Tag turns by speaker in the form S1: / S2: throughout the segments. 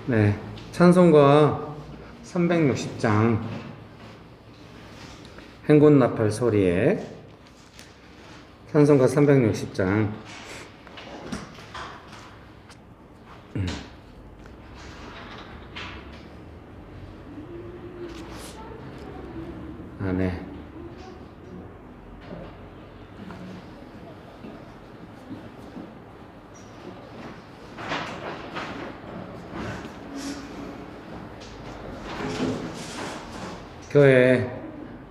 S1: 네, 찬송가 360장 행군나팔 소리에 찬송가 360장 네. 교회에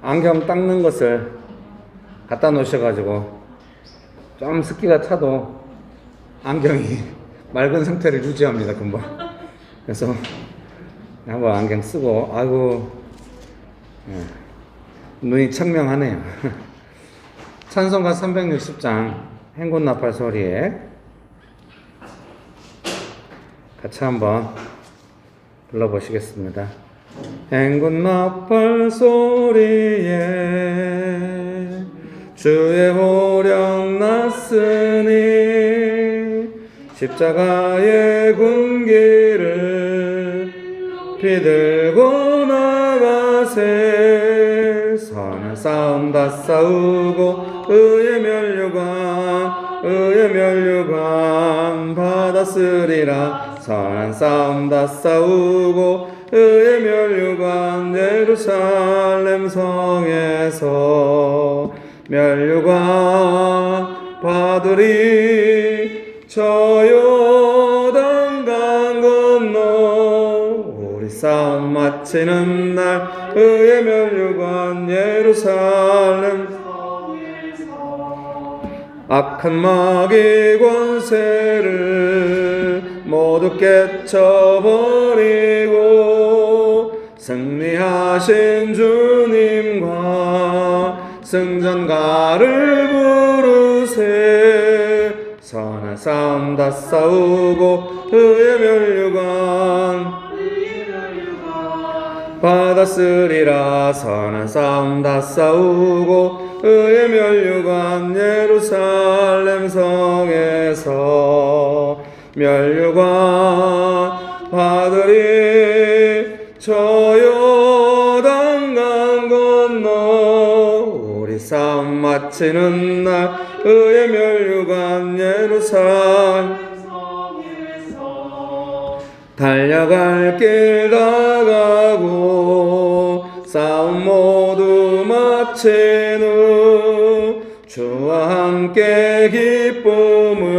S1: 안경 닦는 것을 갖다 놓으셔가지고 좀 습기가 차도 안경이 맑은 상태를 유지합니다, 금방. 그래서 한번 안경 쓰고, 아이고, 눈이 청명하네요. 찬송가 360장 행군나팔 소리에 같이 한번 불러보시겠습니다. 행군나팔 소리에 주의 호령 났으니 십자가의 군기를 비들고 나가세. 선한 싸움 다 싸우고 의의 면류관 받았으리라. 선한 싸움 다 싸우고 의의 면류관 예루살렘 성에서 면류관 받으리. 저 요단강 건너 우리 싸움 마치는 날 의의 면류관 예루살렘 악한 마귀 권세를 모두 깨쳐버리고 승리하신 주님과 승전가를 부르세. 선한 싸움 다 싸우고 의의 면류관 받았으리라. 선한 싸움 다 싸우고 의의 면류관 예루살렘 성에서 면류관 받으리. 저 요단강 건너 우리 싸움 마치는 날 의의 면류관 예루살렘 달려갈 길 나가고 싸움 모두 마친 후 주와 함께 기쁨을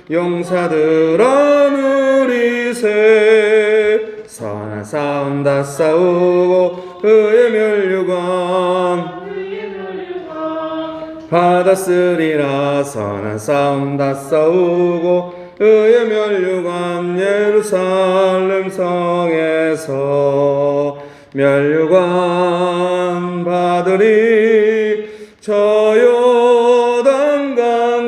S1: 용사들아 누리세. 선한 싸움 다 싸우고 의의 면류관 받았으리라. 선한 싸움 다 싸우고 의의 면류관 예루살렘 성에서 면류관 받으리. 저 요단강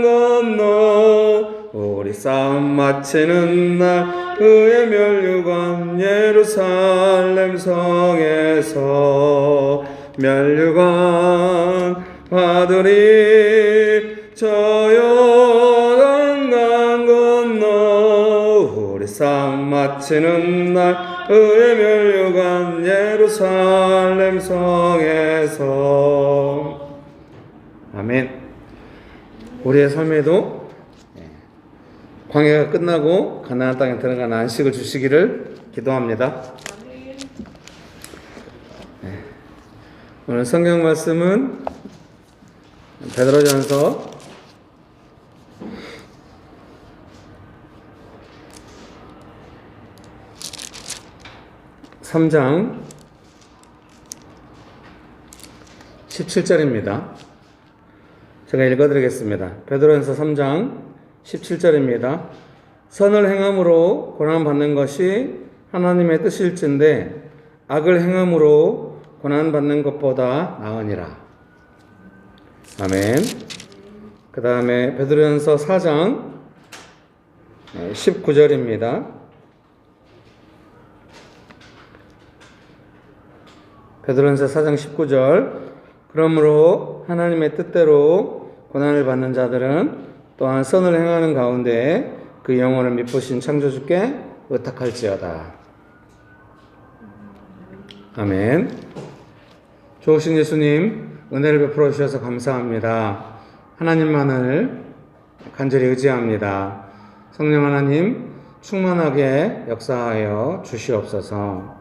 S1: 건너 우리 싸움 마치는 날 의의 면류관 예루살렘 성에서 면류관 받으리. 저 요단강 건너 우리 싸움 마치는 날 의의 면류관 예루살렘 성에서. 아멘. 우리의 삶에도 광야가 끝나고 가나안 땅에 들어가는 안식을 주시기를 기도합니다. 오늘 성경 말씀은 베드로전서 3장 17절입니다. 제가 읽어드리겠습니다. 베드로전서 3장 17절입니다. 선을 행함으로 고난받는 것이 하나님의 뜻일진데 악을 행함으로 고난받는 것보다 나으니라. 아멘. 그 다음에 베드로전서 4장 19절입니다. 베드로전서 4장 19절 그러므로 하나님의 뜻대로 고난을 받는 자들은 또한 선을 행하는 가운데 그 영혼을 미쁘신 창조주께 의탁할지어다. 아멘. 좋으신 예수님, 은혜를 베풀어 주셔서 감사합니다. 하나님만을 간절히 의지합니다. 성령 하나님 충만하게 역사하여 주시옵소서.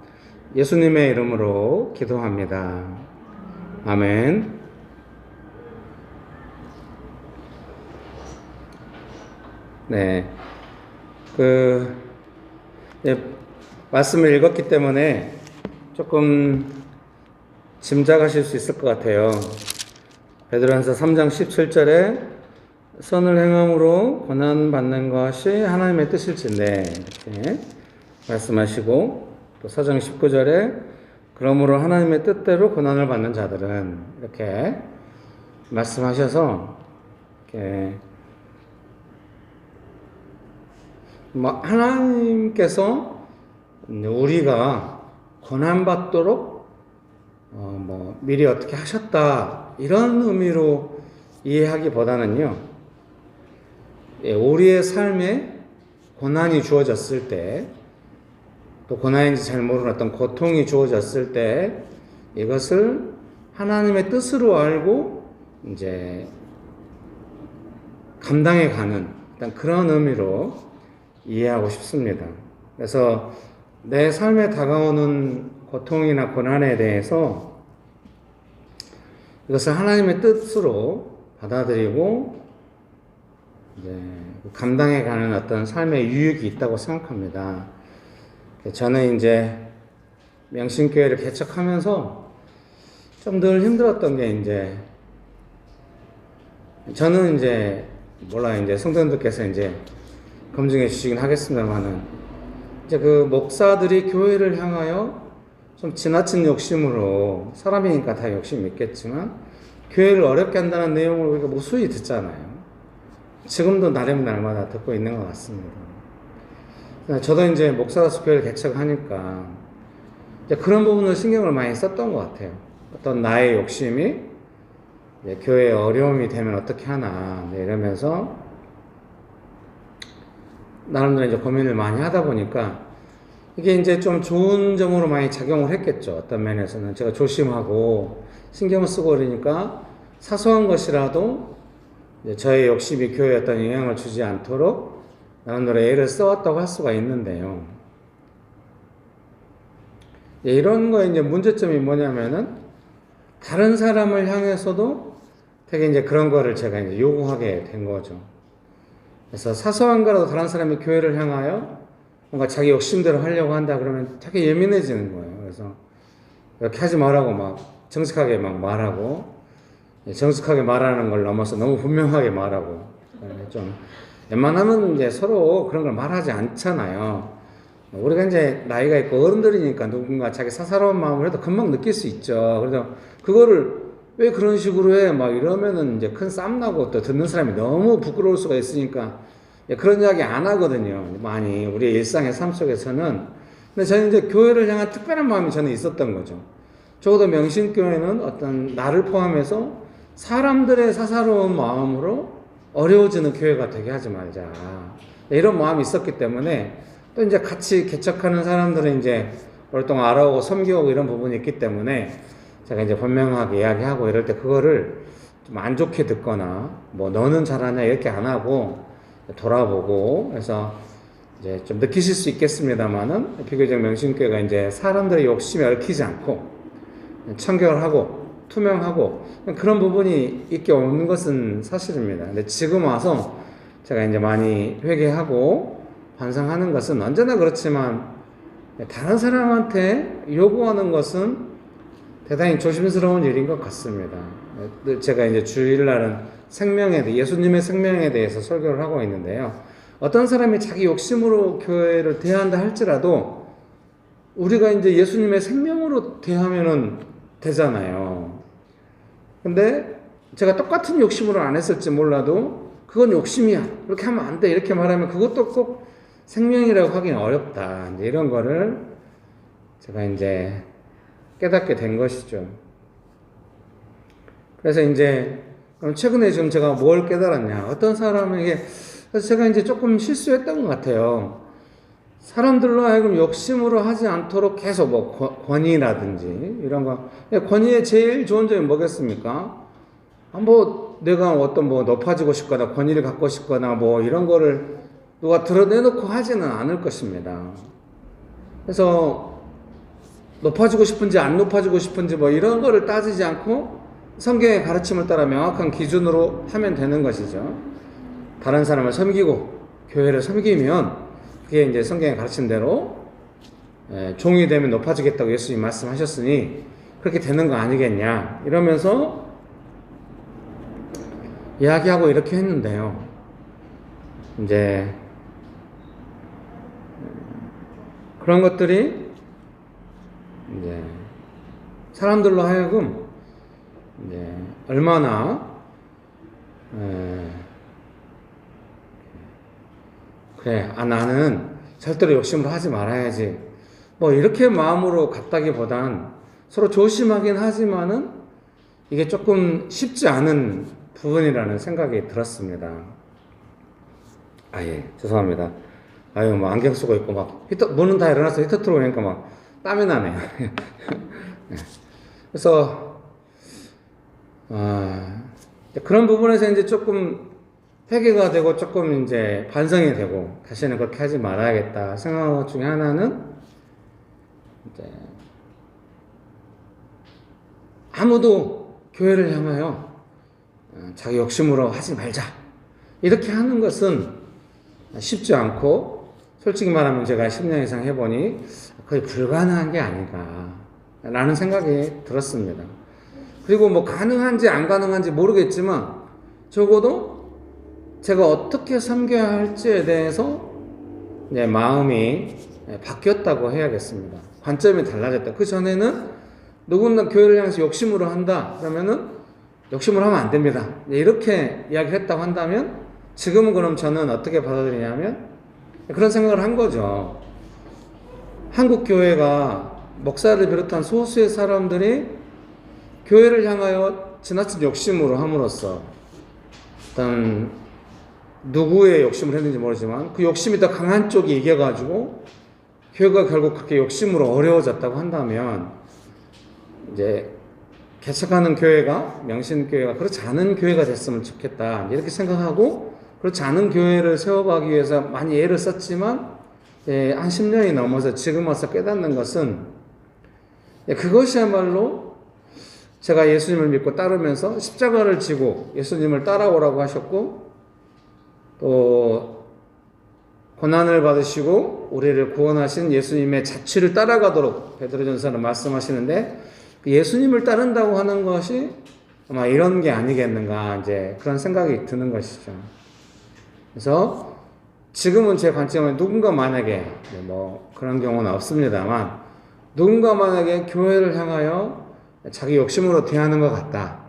S1: 예수님의 이름으로 기도합니다. 아멘. 네. 말씀을 읽었기 때문에 조금 짐작하실 수 있을 것 같아요. 베드로전서 3장 17절에 선을 행함으로 고난받는 것이 하나님의 뜻일진데 이렇게 말씀하시고, 또 4장 19절에 그러므로 하나님의 뜻대로 고난을 받는 자들은 이렇게 말씀하셔서 이렇게 하나님께서 우리가 고난받도록 미리 어떻게 하셨다 이런 의미로 이해하기보다는요, 우리의 삶에 고난이 주어졌을 때, 또 고난인지 잘 모르는 어떤 고통이 주어졌을 때 이것을 하나님의 뜻으로 알고 이제 감당해 가는 일단 그런 의미로 이해하고 싶습니다. 그래서 내 삶에 다가오는 고통이나 고난에 대해서 이것을 하나님의 뜻으로 받아들이고 이제 감당해 가는 어떤 삶의 유익이 있다고 생각합니다. 저는 이제 명신교회를 개척하면서 좀 늘 힘들었던 게 저는 이제 성도님들께서 이제 검증해 주시긴 하겠습니다만은 이제 그 목사들이 교회를 향하여 좀 지나친 욕심으로, 사람이니까 다 욕심이 있겠지만 교회를 어렵게 한다는 내용을 우리가 무수히 듣잖아요. 지금도 날마다 듣고 있는 것 같습니다. 저도 이제 목사로서 교회를 개척하니까 이제 그런 부분을 신경을 많이 썼던 것 같아요. 어떤 나의 욕심이 교회에 어려움이 되면 어떻게 하나 이러면서 나름대로 이제 고민을 많이 하다 보니까 이게 이제 좀 좋은 점으로 많이 작용을 했겠죠. 어떤 면에서는 제가 조심하고 신경을 쓰고 그러니까 사소한 것이라도 저의 욕심이 교회에 어떤 영향을 주지 않도록 나름대로 애를 써왔다고 할 수가 있는데요. 이런 거에 이제 문제점이 뭐냐면은 다른 사람을 향해서도 되게 이제 그런 거를 제가 이제 요구하게 된 거죠. 그래서 사소한 거라도 다른 사람이 교회를 향하여 뭔가 자기 욕심대로 하려고 한다 그러면 되게 예민해지는 거예요. 그래서 이렇게 하지 말라고 막 정직하게 막 말하고, 정직하게 말하는 걸 넘어서 너무 분명하게 말하고, 좀 웬만하면 이제 서로 그런 걸 말하지 않잖아요. 우리가 이제 나이가 있고 어른들이니까 누군가 자기 사사로운 마음을 해도 금방 느낄 수 있죠. 그래서 그거를 왜 그런 식으로 해? 막 이러면은 이제 큰 싸움 나고 또 듣는 사람이 너무 부끄러울 수가 있으니까 그런 이야기 안 하거든요. 많이 우리의 일상의 삶 속에서는. 근데 저는 이제 교회를 향한 특별한 마음이 저는 있었던 거죠. 적어도 명신교회는 어떤 나를 포함해서 사람들의 사사로운 마음으로 어려워지는 교회가 되게 하지 말자. 이런 마음이 있었기 때문에 또 이제 같이 개척하는 사람들은 이제 오랫동안 알아오고 섬겨오고 이런 부분이 있기 때문에 제가 이제 분명하게 이야기하고 이럴 때 그거를 좀 안 좋게 듣거나 뭐 너는 잘하냐 이렇게 안 하고 돌아보고, 그래서 이제 좀 느끼실 수 있겠습니다만은 비교적 명신교회가 이제 사람들의 욕심에 얽히지 않고 청결하고 투명하고 그런 부분이 있게 오는 것은 사실입니다. 근데 지금 와서 제가 이제 많이 회개하고 반성하는 것은 언제나 그렇지만 다른 사람한테 요구하는 것은 대단히 조심스러운 일인 것 같습니다. 제가 이제 주일날은 예수님의 생명에 대해서 설교를 하고 있는데요. 어떤 사람이 자기 욕심으로 교회를 대한다 할지라도 우리가 이제 예수님의 생명으로 대하면은 되잖아요. 근데 제가 똑같은 욕심으로 안 했을지 몰라도 그건 욕심이야, 그렇게 하면 안 돼, 이렇게 말하면 그것도 꼭 생명이라고 하기는 어렵다. 이제 이런 거를 제가 이제 깨닫게 된 것이죠. 그래서 이제 그럼 최근에 지금 제가 뭘 깨달았냐? 어떤 사람에게 그래서 제가 이제 조금 실수했던 것 같아요. 사람들로 하여금 욕심으로 하지 않도록 계속 뭐 권위라든지 이런 거. 권위의 제일 좋은 점이 뭐겠습니까? 뭐 내가 어떤 뭐 높아지고 싶거나 권위를 갖고 싶거나 뭐 이런 거를 누가 드러내놓고 하지는 않을 것입니다. 그래서 높아지고 싶은지 안 높아지고 싶은지 뭐 이런 거를 따지지 않고 성경의 가르침을 따라 명확한 기준으로 하면 되는 것이죠. 다른 사람을 섬기고 교회를 섬기면 그게 이제 성경의 가르침대로 종이 되면 높아지겠다고 예수님 말씀하셨으니 그렇게 되는 거 아니겠냐 이러면서 이야기하고 이렇게 했는데요. 이제 그런 것들이 이제 사람들로 하여금 이제 얼마나 그래, 나는 절대로 욕심을 하지 말아야지. 뭐 이렇게 마음으로 갔다기보단 서로 조심하긴 하지만은 이게 조금 쉽지 않은 부분이라는 생각이 들었습니다. 예, 죄송합니다. 뭐 안경 쓰고 있고 막 문은 다 열어놔서 히터 틀어오니까 막 땀이 나네요. 그래서 그런 부분에서 이제 조금 회개가 되고 조금 이제 반성이 되고 다시는 그렇게 하지 말아야겠다 생각한 것 중에 하나는 이제 아무도 교회를 향하여 자기 욕심으로 하지 말자 이렇게 하는 것은 쉽지 않고 솔직히 말하면 제가 10년 이상 해보니 거의 불가능한 게 아닌가 라는 생각이 들었습니다. 그리고 뭐 가능한지 안 가능한지 모르겠지만 적어도 제가 어떻게 섬겨야 할지에 대해서 이제 마음이 바뀌었다고 해야겠습니다. 관점이 달라졌다. 그 전에는 누군가 교회를 향해서 욕심으로 한다. 그러면은 욕심으로 하면 안 됩니다. 이렇게 이야기를 했다고 한다면 지금은 그럼 저는 어떻게 받아들이냐면 그런 생각을 한 거죠. 한국 교회가 목사를 비롯한 소수의 사람들이 교회를 향하여 지나친 욕심으로 함으로써 어떤 누구의 욕심을 했는지 모르지만 그 욕심이 더 강한 쪽이 이겨가지고 교회가 결국 그렇게 욕심으로 어려워졌다고 한다면 이제 개척하는 교회가 명신교회가 그렇지 않은 교회가 됐으면 좋겠다 이렇게 생각하고 그렇지 않은 교회를 세워가기 위해서 많이 애를 썼지만 한 10년이 넘어서 지금 와서 깨닫는 것은 그것이야말로 제가 예수님을 믿고 따르면서 십자가를 지고 예수님을 따라오라고 하셨고 또 고난을 받으시고 우리를 구원하신 예수님의 자취를 따라가도록 베드로전서는 말씀하시는데 예수님을 따른다고 하는 것이 아마 이런 게 아니겠는가 이제 그런 생각이 드는 것이죠. 그래서 지금은 제 관점은 누군가 만약에 뭐 그런 경우는 없습니다만 누군가 만약에 교회를 향하여 자기 욕심으로 대하는 것 같다.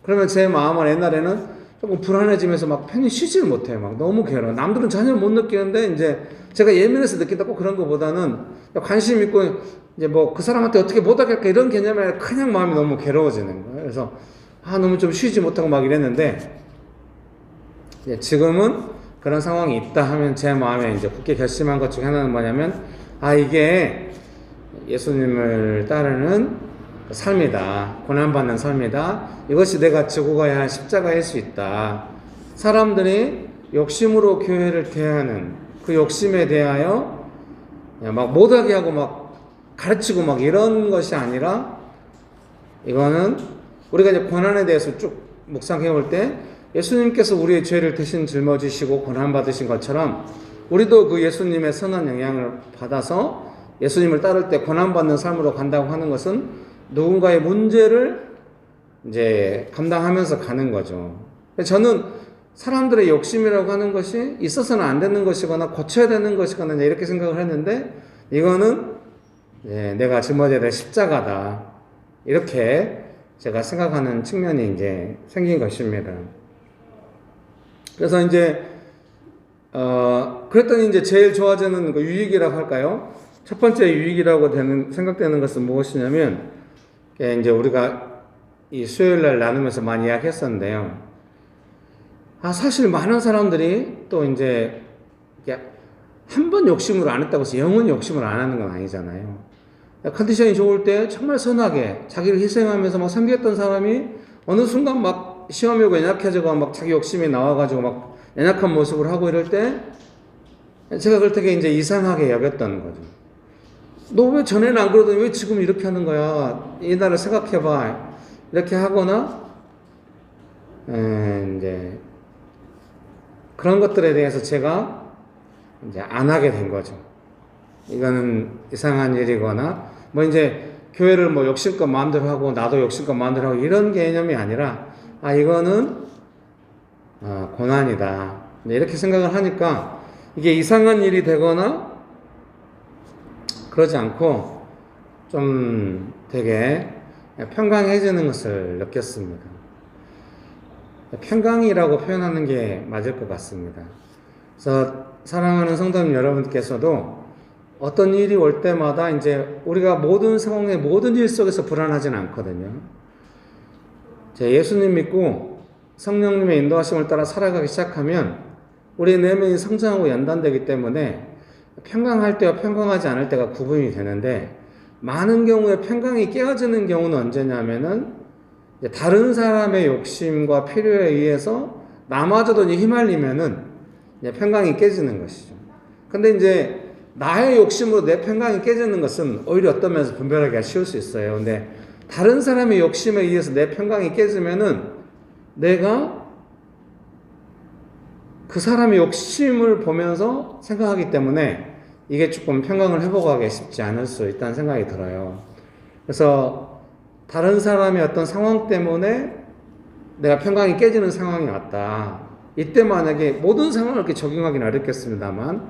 S1: 그러면 제 마음은 옛날에는 조금 불안해지면서 막 편히 쉬지를 못해요. 막 너무 괴로워. 남들은 전혀 못 느끼는데 이제 제가 예민해서 느낀다고 그런 것보다는 관심 있고 이제 뭐 그 사람한테 어떻게 못하겠까 이런 개념이 아니라 그냥 마음이 너무 괴로워지는 거예요. 그래서 너무 좀 쉬지 못하고 막 이랬는데 지금은 그런 상황이 있다 하면 제 마음에 이제 굳게 결심한 것 중에 하나는 뭐냐면 이게 예수님을 따르는 삶이다. 고난받는 삶이다. 이것이 내가 지고 가야 할 십자가일 수 있다. 사람들이 욕심으로 교회를 대하는 그 욕심에 대하여 막 못하게 하고 막 가르치고 막 이런 것이 아니라 이거는 우리가 이제 고난에 대해서 쭉 묵상해 볼 때 예수님께서 우리의 죄를 대신 짊어지시고 고난받으신 것처럼 우리도 그 예수님의 선한 영향을 받아서 예수님을 따를 때 고난받는 삶으로 간다고 하는 것은 누군가의 문제를 이제 감당하면서 가는 거죠. 저는 사람들의 욕심이라고 하는 것이 있어서는 안 되는 것이거나 고쳐야 되는 것이거나 이렇게 생각을 했는데 이거는 내가 짊어져야 될 십자가다. 이렇게 제가 생각하는 측면이 이제 생긴 것입니다. 그래서 이제 그랬더니 이제 제일 좋아지는 그 유익이라고 할까요? 첫 번째 유익이라고 생각되는 것은 무엇이냐면 이제 우리가 이 수요일 날 나누면서 많이 이야기했었는데요. 사실 많은 사람들이 또 이제 한 번 욕심을 안 했다고 해서 영원히 욕심을 안 하는 건 아니잖아요. 컨디션이 좋을 때 정말 선하게 자기를 희생하면서 막 섬겼던 사람이 어느 순간 막 시험이 오고 연약해지고 막 자기 욕심이 나와가지고 막 연약한 모습을 하고 이럴 때 제가 그걸 되게 이제 이상하게 여겼던 거죠. 너 왜 전에는 안 그러더니 왜 지금 이렇게 하는 거야? 이날을 생각해봐. 이렇게 하거나, 이제, 그런 것들에 대해서 제가 이제 안 하게 된 거죠. 이거는 이상한 일이거나, 뭐 이제 교회를 뭐 욕심껏 마음대로 하고, 나도 욕심껏 마음대로 하고, 이런 개념이 아니라, 이거는, 고난이다. 이렇게 생각을 하니까, 이게 이상한 일이 되거나, 그러지 않고 좀 되게 평강해지는 것을 느꼈습니다. 평강이라고 표현하는 게 맞을 것 같습니다. 그래서 사랑하는 성도님 여러분께서도 어떤 일이 올 때마다 이제 우리가 모든 상황에 모든 일 속에서 불안하지는 않거든요. 예수님 믿고 성령님의 인도하심을 따라 살아가기 시작하면 우리 내면이 성장하고 연단되기 때문에 평강할 때와 평강하지 않을 때가 구분이 되는데 많은 경우에 평강이 깨어지는 경우는 언제냐면은 다른 사람의 욕심과 필요에 의해서 나마저도 휘말리면은 평강이 깨지는 것이죠. 근데 이제 나의 욕심으로 내 평강이 깨지는 것은 오히려 어떤 면에서 분별하기가 쉬울 수 있어요. 근데 다른 사람의 욕심에 의해서 내 평강이 깨지면은 내가 그 사람의 욕심을 보면서 생각하기 때문에 이게 조금 평강을 회복하기 쉽지 않을 수 있다는 생각이 들어요. 그래서 다른 사람의 어떤 상황 때문에 내가 평강이 깨지는 상황이 왔다. 이때 만약에 모든 상황을 이렇게 적용하기는 어렵겠습니다만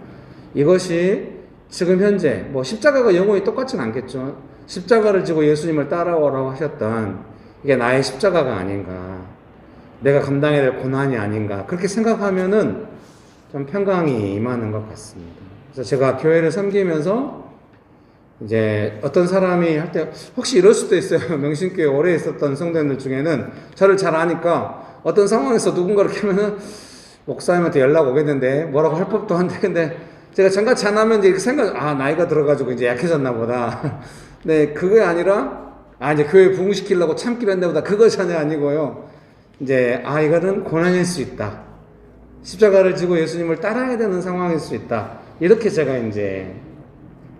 S1: 이것이 지금 현재 뭐 십자가가 영원히 똑같지는 않겠죠. 십자가를 지고 예수님을 따라오라고 하셨던 이게 나의 십자가가 아닌가. 내가 감당해야 될 고난이 아닌가. 그렇게 생각하면은 좀 평강이 임하는 것 같습니다. 그래서 제가 교회를 섬기면서 이제 어떤 사람이 할 때 혹시 이럴 수도 있어요. 명신교회 오래 있었던 성도님들 중에는 저를 잘 아니까 어떤 상황에서 누군가를 하면은 목사님한테 연락 오겠는데 뭐라고 할 법도 한데 근데 제가 장같이 안 하면 이제 나이가 들어가지고 이제 약해졌나 보다. 네, 그게 아니라 이제 교회 부흥시키려고 참기로 했나 보다. 그거 전혀 아니고요. 이제 이거는 고난일 수 있다. 십자가를 지고 예수님을 따라야 되는 상황일 수 있다. 이렇게 제가 이제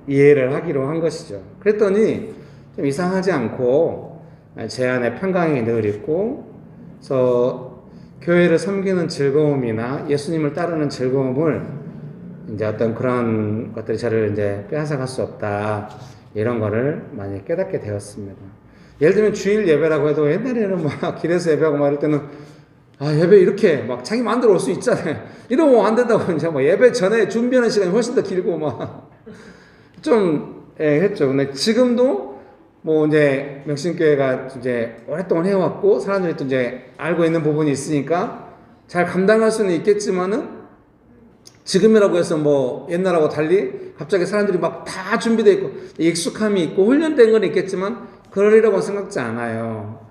S1: 이해를 하기로 한 것이죠. 그랬더니 좀 이상하지 않고 제 안에 평강이 늘 있고, 그래서 교회를 섬기는 즐거움이나 예수님을 따르는 즐거움을 이제 어떤 그런 것들이 저를 이제 빼앗아갈 수 없다. 이런 거를 많이 깨닫게 되었습니다. 예를 들면 주일 예배라고 해도 옛날에는 막 길에서 예배하고 막 이럴 때는 예배 이렇게 막 자기 마음대로 올 수 있잖아요. 이러면 안 된다고 이제 뭐 예배 전에 준비하는 시간이 훨씬 더 길고 막 좀 했죠. 근데 지금도 뭐 이제 명신교회가 이제 오랫동안 해왔고 사람들이 또 이제 알고 있는 부분이 있으니까 잘 감당할 수는 있겠지만은 지금이라고 해서 뭐 옛날하고 달리 갑자기 사람들이 막 다 준비되어 있고 익숙함이 있고 훈련된 건 있겠지만 그러리라고 생각지 않아요.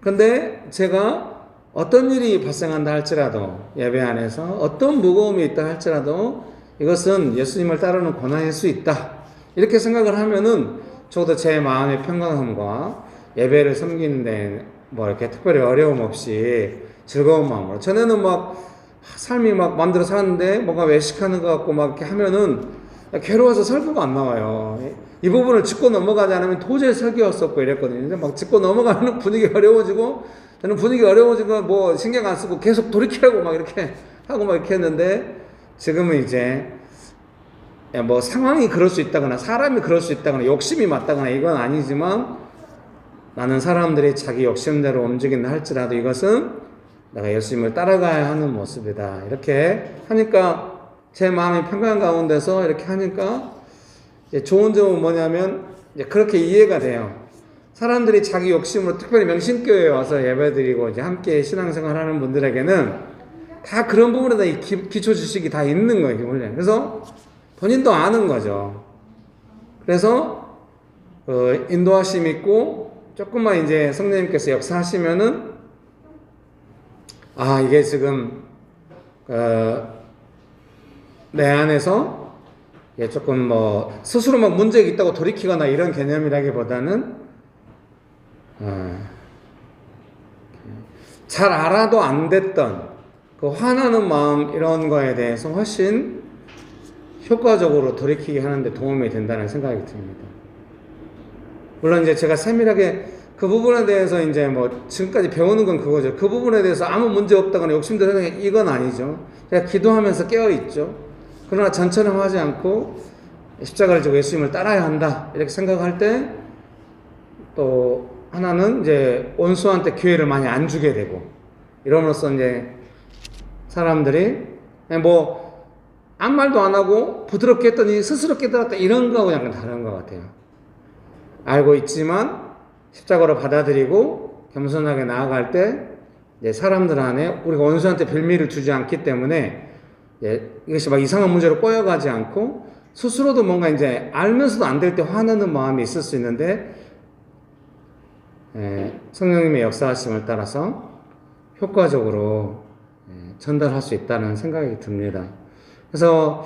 S1: 근데 제가 어떤 일이 발생한다 할지라도 예배 안에서 어떤 무거움이 있다 할지라도 이것은 예수님을 따르는 고난일 수 있다. 이렇게 생각을 하면은 저도 제 마음의 평강함과 예배를 섬기는데 뭐 이렇게 특별히 어려움 없이 즐거운 마음으로 전에는 막 삶이 막 마음대로 살았는데 뭔가 외식하는 것 같고 막 이렇게 하면은 괴로워서 설교가 안 나와요. 이 부분을 짚고 넘어가지 않으면 도저히 설교가 없었고 이랬거든요. 근데 막 짚고 넘어가면 분위기가 어려워지고 저는 분위기가 어려워지고 뭐 신경 안 쓰고 계속 돌이키라고 막 이렇게 하고 막 이렇게 했는데 지금은 이제 뭐 상황이 그럴 수 있다거나 사람이 그럴 수 있다거나 욕심이 맞다거나 이건 아니지만 나는 사람들이 자기 욕심대로 움직인다 할지라도 이것은 내가 예수님을 따라가야 하는 모습이다. 이렇게 하니까 제 마음이 평강 가운데서 이렇게 하니까 좋은 점은 뭐냐면 이제 그렇게 이해가 돼요. 사람들이 자기 욕심으로 특별히 명신교회에 와서 예배드리고 이제 함께 신앙생활 하는 분들에게는 다 그런 부분에 대한 기초 지식이 다 있는 거예요. 원래. 그래서 본인도 아는 거죠. 그래서 인도하심 있고 조금만 이제 성령님께서 역사하시면은, 아, 이게 지금, 내 안에서, 예, 조금 뭐, 스스로 막 문제가 있다고 돌이키거나 이런 개념이라기보다는, 잘 알아도 안 됐던 그 화나는 마음 이런 거에 대해서 훨씬 효과적으로 돌이키게 하는데 도움이 된다는 생각이 듭니다. 물론 이제 제가 세밀하게 그 부분에 대해서 이제 뭐 지금까지 배우는 건 그거죠. 그 부분에 대해서 아무 문제 없다거나 욕심도 생각해 이건 아니죠. 제가 기도하면서 깨어 있죠. 그러나 전처럼 하지 않고 십자가를 지고 예수님을 따라야 한다 이렇게 생각할 때 또 하나는 이제 원수한테 기회를 많이 안 주게 되고 이러므로써 이제 사람들이 뭐 아무 말도 안 하고 부드럽게 했더니 스스로 깨달았다 이런 거하고 약간 다른 것 같아요. 알고 있지만 십자가로 받아들이고 겸손하게 나아갈 때 이제 사람들 안에 우리가 원수한테 빌미를 주지 않기 때문에 이것이 막 이상한 문제로 꼬여가지 않고 스스로도 뭔가 이제 알면서도 안 될 때 화나는 마음이 있을 수 있는데 성령님의 역사하심을 따라서 효과적으로 전달할 수 있다는 생각이 듭니다. 그래서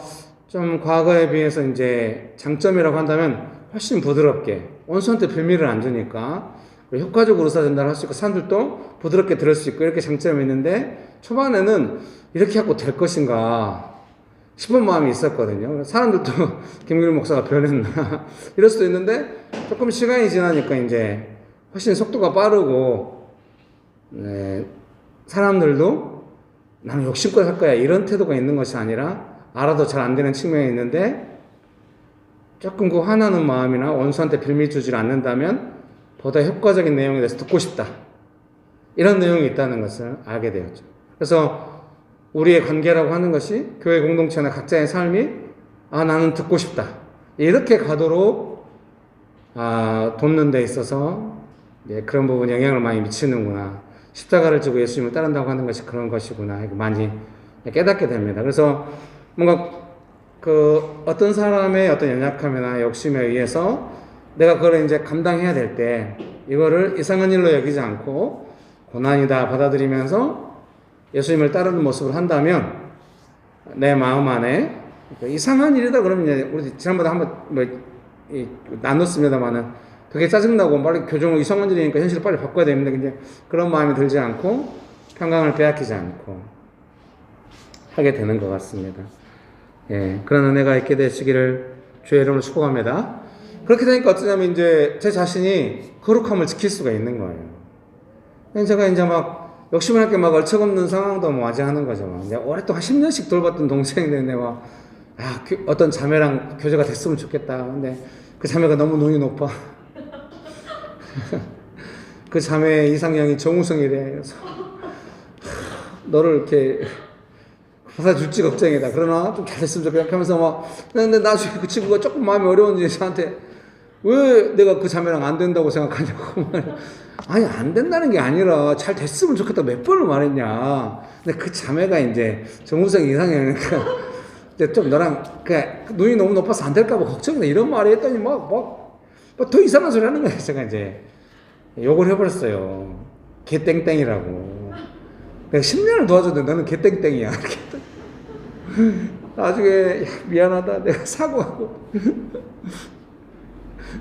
S1: 좀 과거에 비해서 이제 장점이라고 한다면 훨씬 부드럽게 원수한테 빌미를 안 주니까 효과적으로 의사 전달할 수 있고 사람들도 부드럽게 들을 수 있고 이렇게 장점이 있는데 초반에는 이렇게 하고 될 것인가 싶은 마음이 있었거든요. 사람들도 김규일 목사가 변했나 이럴 수도 있는데 조금 시간이 지나니까 이제 훨씬 속도가 빠르고 사람들도 나는 욕심껏 할 거야 이런 태도가 있는 것이 아니라 알아도 잘 안 되는 측면이 있는데 조금 그 화나는 마음이나 원수한테 빌미 주질 않는다면 보다 효과적인 내용에 대해서 듣고 싶다 이런 내용이 있다는 것을 알게 되었죠. 그래서 우리의 관계라고 하는 것이 교회 공동체나 각자의 삶이 나는 듣고 싶다 이렇게 가도록 돕는 데 있어서 그런 부분에 영향을 많이 미치는구나. 십자가를 지고 예수님을 따른다고 하는 것이 그런 것이구나. 많이 깨닫게 됩니다. 그래서 뭔가 그 어떤 사람의 어떤 연약함이나 욕심에 의해서 내가 그걸 이제 감당해야 될 때 이거를 이상한 일로 여기지 않고 고난이다 받아들이면서 예수님을 따르는 모습을 한다면 내 마음 안에 이상한 일이다 그러면 이제 우리 지난번에 한번 나눴습니다만은 되게 짜증나고 빨리 교정을 이상한 일이니까 현실을 빨리 바꿔야 되는데 이제 그런 마음이 들지 않고 평강을 빼앗기지 않고 하게 되는 것 같습니다. 그런 은혜가 있게 되시기를 주의 이름으로 축복합니다. 그렇게 되니까 어쩌냐면 이제 제 자신이 거룩함을 지킬 수가 있는 거예요. 제가 이제 막 욕심을 할 게 막 얼척없는 상황도 뭐 맞이하는 거죠. 내가 오랫동안 10년씩 돌봤던 동생인데 막 어떤 자매랑 교제가 됐으면 좋겠다. 근데 그 자매가 너무 눈이 높아. 그 자매의 이상형이 정우성이래. 그래서 너를 이렇게 받아줄지 걱정이다. 그러나 좀 잘했으면 좋겠다 하면서 막 근데 나중에 그 친구가 조금 마음이 어려운지 저한테 왜 내가 그 자매랑 안 된다고 생각하냐고. 아니 안 된다는 게 아니라 잘 됐으면 좋겠다 몇 번을 말했냐. 근데 그 자매가 이제 정우성 이상형이니까 좀 너랑 눈이 너무 높아서 안 될까 봐 걱정이다 이런 말을 했더니 더 이상한 소리 하는 거예요. 제가 이제 욕을 해버렸어요. 개땡땡이라고. 내가 10년을 도와줬는데 너는 개땡땡이야. 나중에 미안하다 내가 사과하고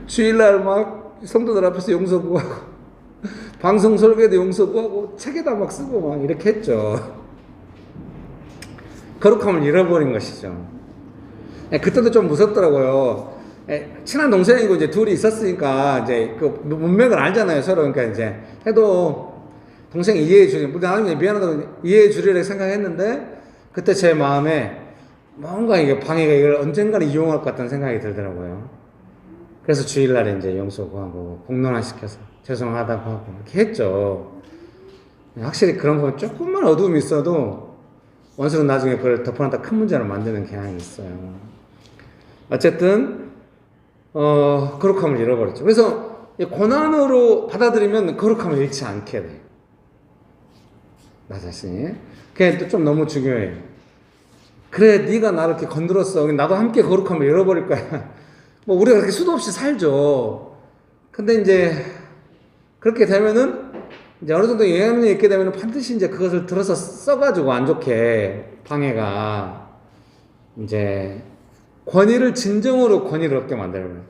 S1: 주일날 막 성도들 앞에서 용서 구하고 방송 설교에도 용서 구하고 책에다 막 쓰고 막 이렇게 했죠. 거룩함을 잃어버린 것이죠. 그때도 좀 무섭더라고요. 친한 동생이고 이제 둘이 있었으니까 이제 그 문맥을 알잖아요 서로. 그러니까 이제 해도 동생이 이해해 주니 나중에 미안하다고 이해해 주리라 생각했는데 그때 제 마음에 뭔가 이게 방해가 이걸 언젠가는 이용할 것 같다는 생각이 들더라고요. 그래서 주일날에 이제 용서 구하고 공론화 시켜서 죄송하다고 하고 이렇게 했죠. 확실히 그런 부분 조금만 어두움이 있어도 원수는 나중에 그걸 덮어놨다 큰 문제로 만드는 경향이 있어요. 어쨌든 거룩함을 잃어버렸죠. 그래서 고난으로 받아들이면 거룩함을 잃지 않게 돼. 나 자신이. 그게 또 좀 너무 중요해요. 그래 네가 나를 이렇게 건드렸어. 나도 함께 거룩함을 잃어버릴 거야. 뭐 우리가 그렇게 수도 없이 살죠. 근데 이제 그렇게 되면은 이제 어느 정도 영향력이 있게 되면은 반드시 이제 그것을 들어서 써가지고 안 좋게 방해가 이제 권위를 진정으로 권위를 얻게 만들어요.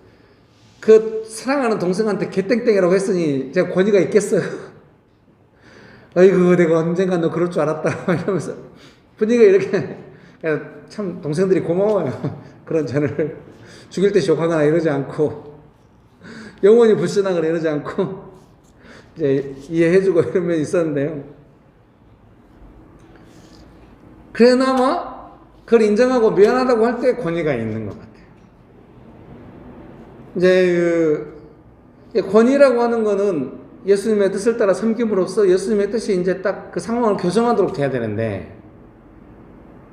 S1: 그 사랑하는 동생한테 개땡땡이라고 했으니 제가 권위가 있겠어요? 아이고 내가 언젠가 너 그럴 줄 알았다 이러면서 분위기가 이렇게 참 동생들이 고마워요. 그런 저를 죽일 듯이 욕하거나 이러지 않고 영원히 불신하거나 이러지 않고 이제 이해해주고 이런 면이 있었는데요. 그래나마 그걸 인정하고 미안하다고 할 때 권위가 있는 것 같아요. 이제 권위라고 하는 거는 예수님의 뜻을 따라 섬김으로써 예수님의 뜻이 이제 딱 그 상황을 교정하도록 돼야 되는데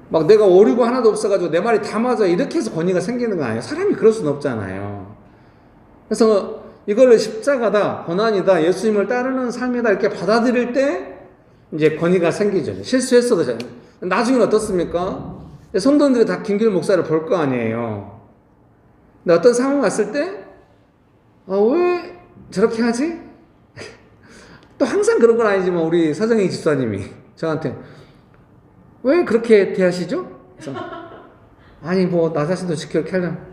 S1: 막 내가 오류가 하나도 없어가지고 내 말이 다 맞아 이렇게 해서 권위가 생기는 거 아니에요. 사람이 그럴 수는 없잖아요. 그래서 이걸 십자가다, 고난이다, 예수님을 따르는 삶이다 이렇게 받아들일 때 이제 권위가 생기죠. 실수했어도 나중에는 어떻습니까? 성도들이 다 김길 목사를 볼 거 아니에요. 근데 어떤 상황 왔을 때 왜 저렇게 하지? 또 항상 그런 건 아니지만 우리 서정희 집사님이 저한테 왜 그렇게 대하시죠? 그래서 아니 뭐 나 자신도 지켜게 하려면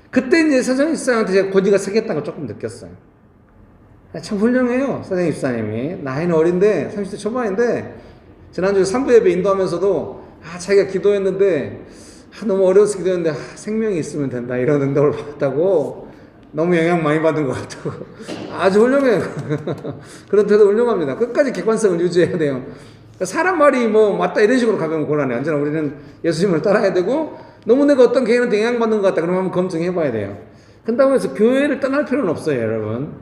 S1: 그때 이제 서정희 집사님한테 제가 권위가 세겠다는 걸 조금 느꼈어요. 참 훌륭해요. 서정희 집사님이 나이는 어린데 30대 초반인데 지난주에 3부 예배 인도하면서도 자기가 기도했는데 너무 어려워서 기도했는데 생명이 있으면 된다 이런 응답을 받았다고 너무 영향 많이 받은 것 같다고 아주 훌륭해요. 그런 태도 훌륭합니다. 끝까지 객관성을 유지해야 돼요. 사람 말이 뭐 맞다 이런 식으로 가면 곤란해요. 언제나 우리는 예수님을 따라야 되고 너무 내가 어떤 개인한테 영향받는 것 같다 그러면 한번 검증해 봐야 돼요. 그렇다고 해서 교회를 떠날 필요는 없어요. 여러분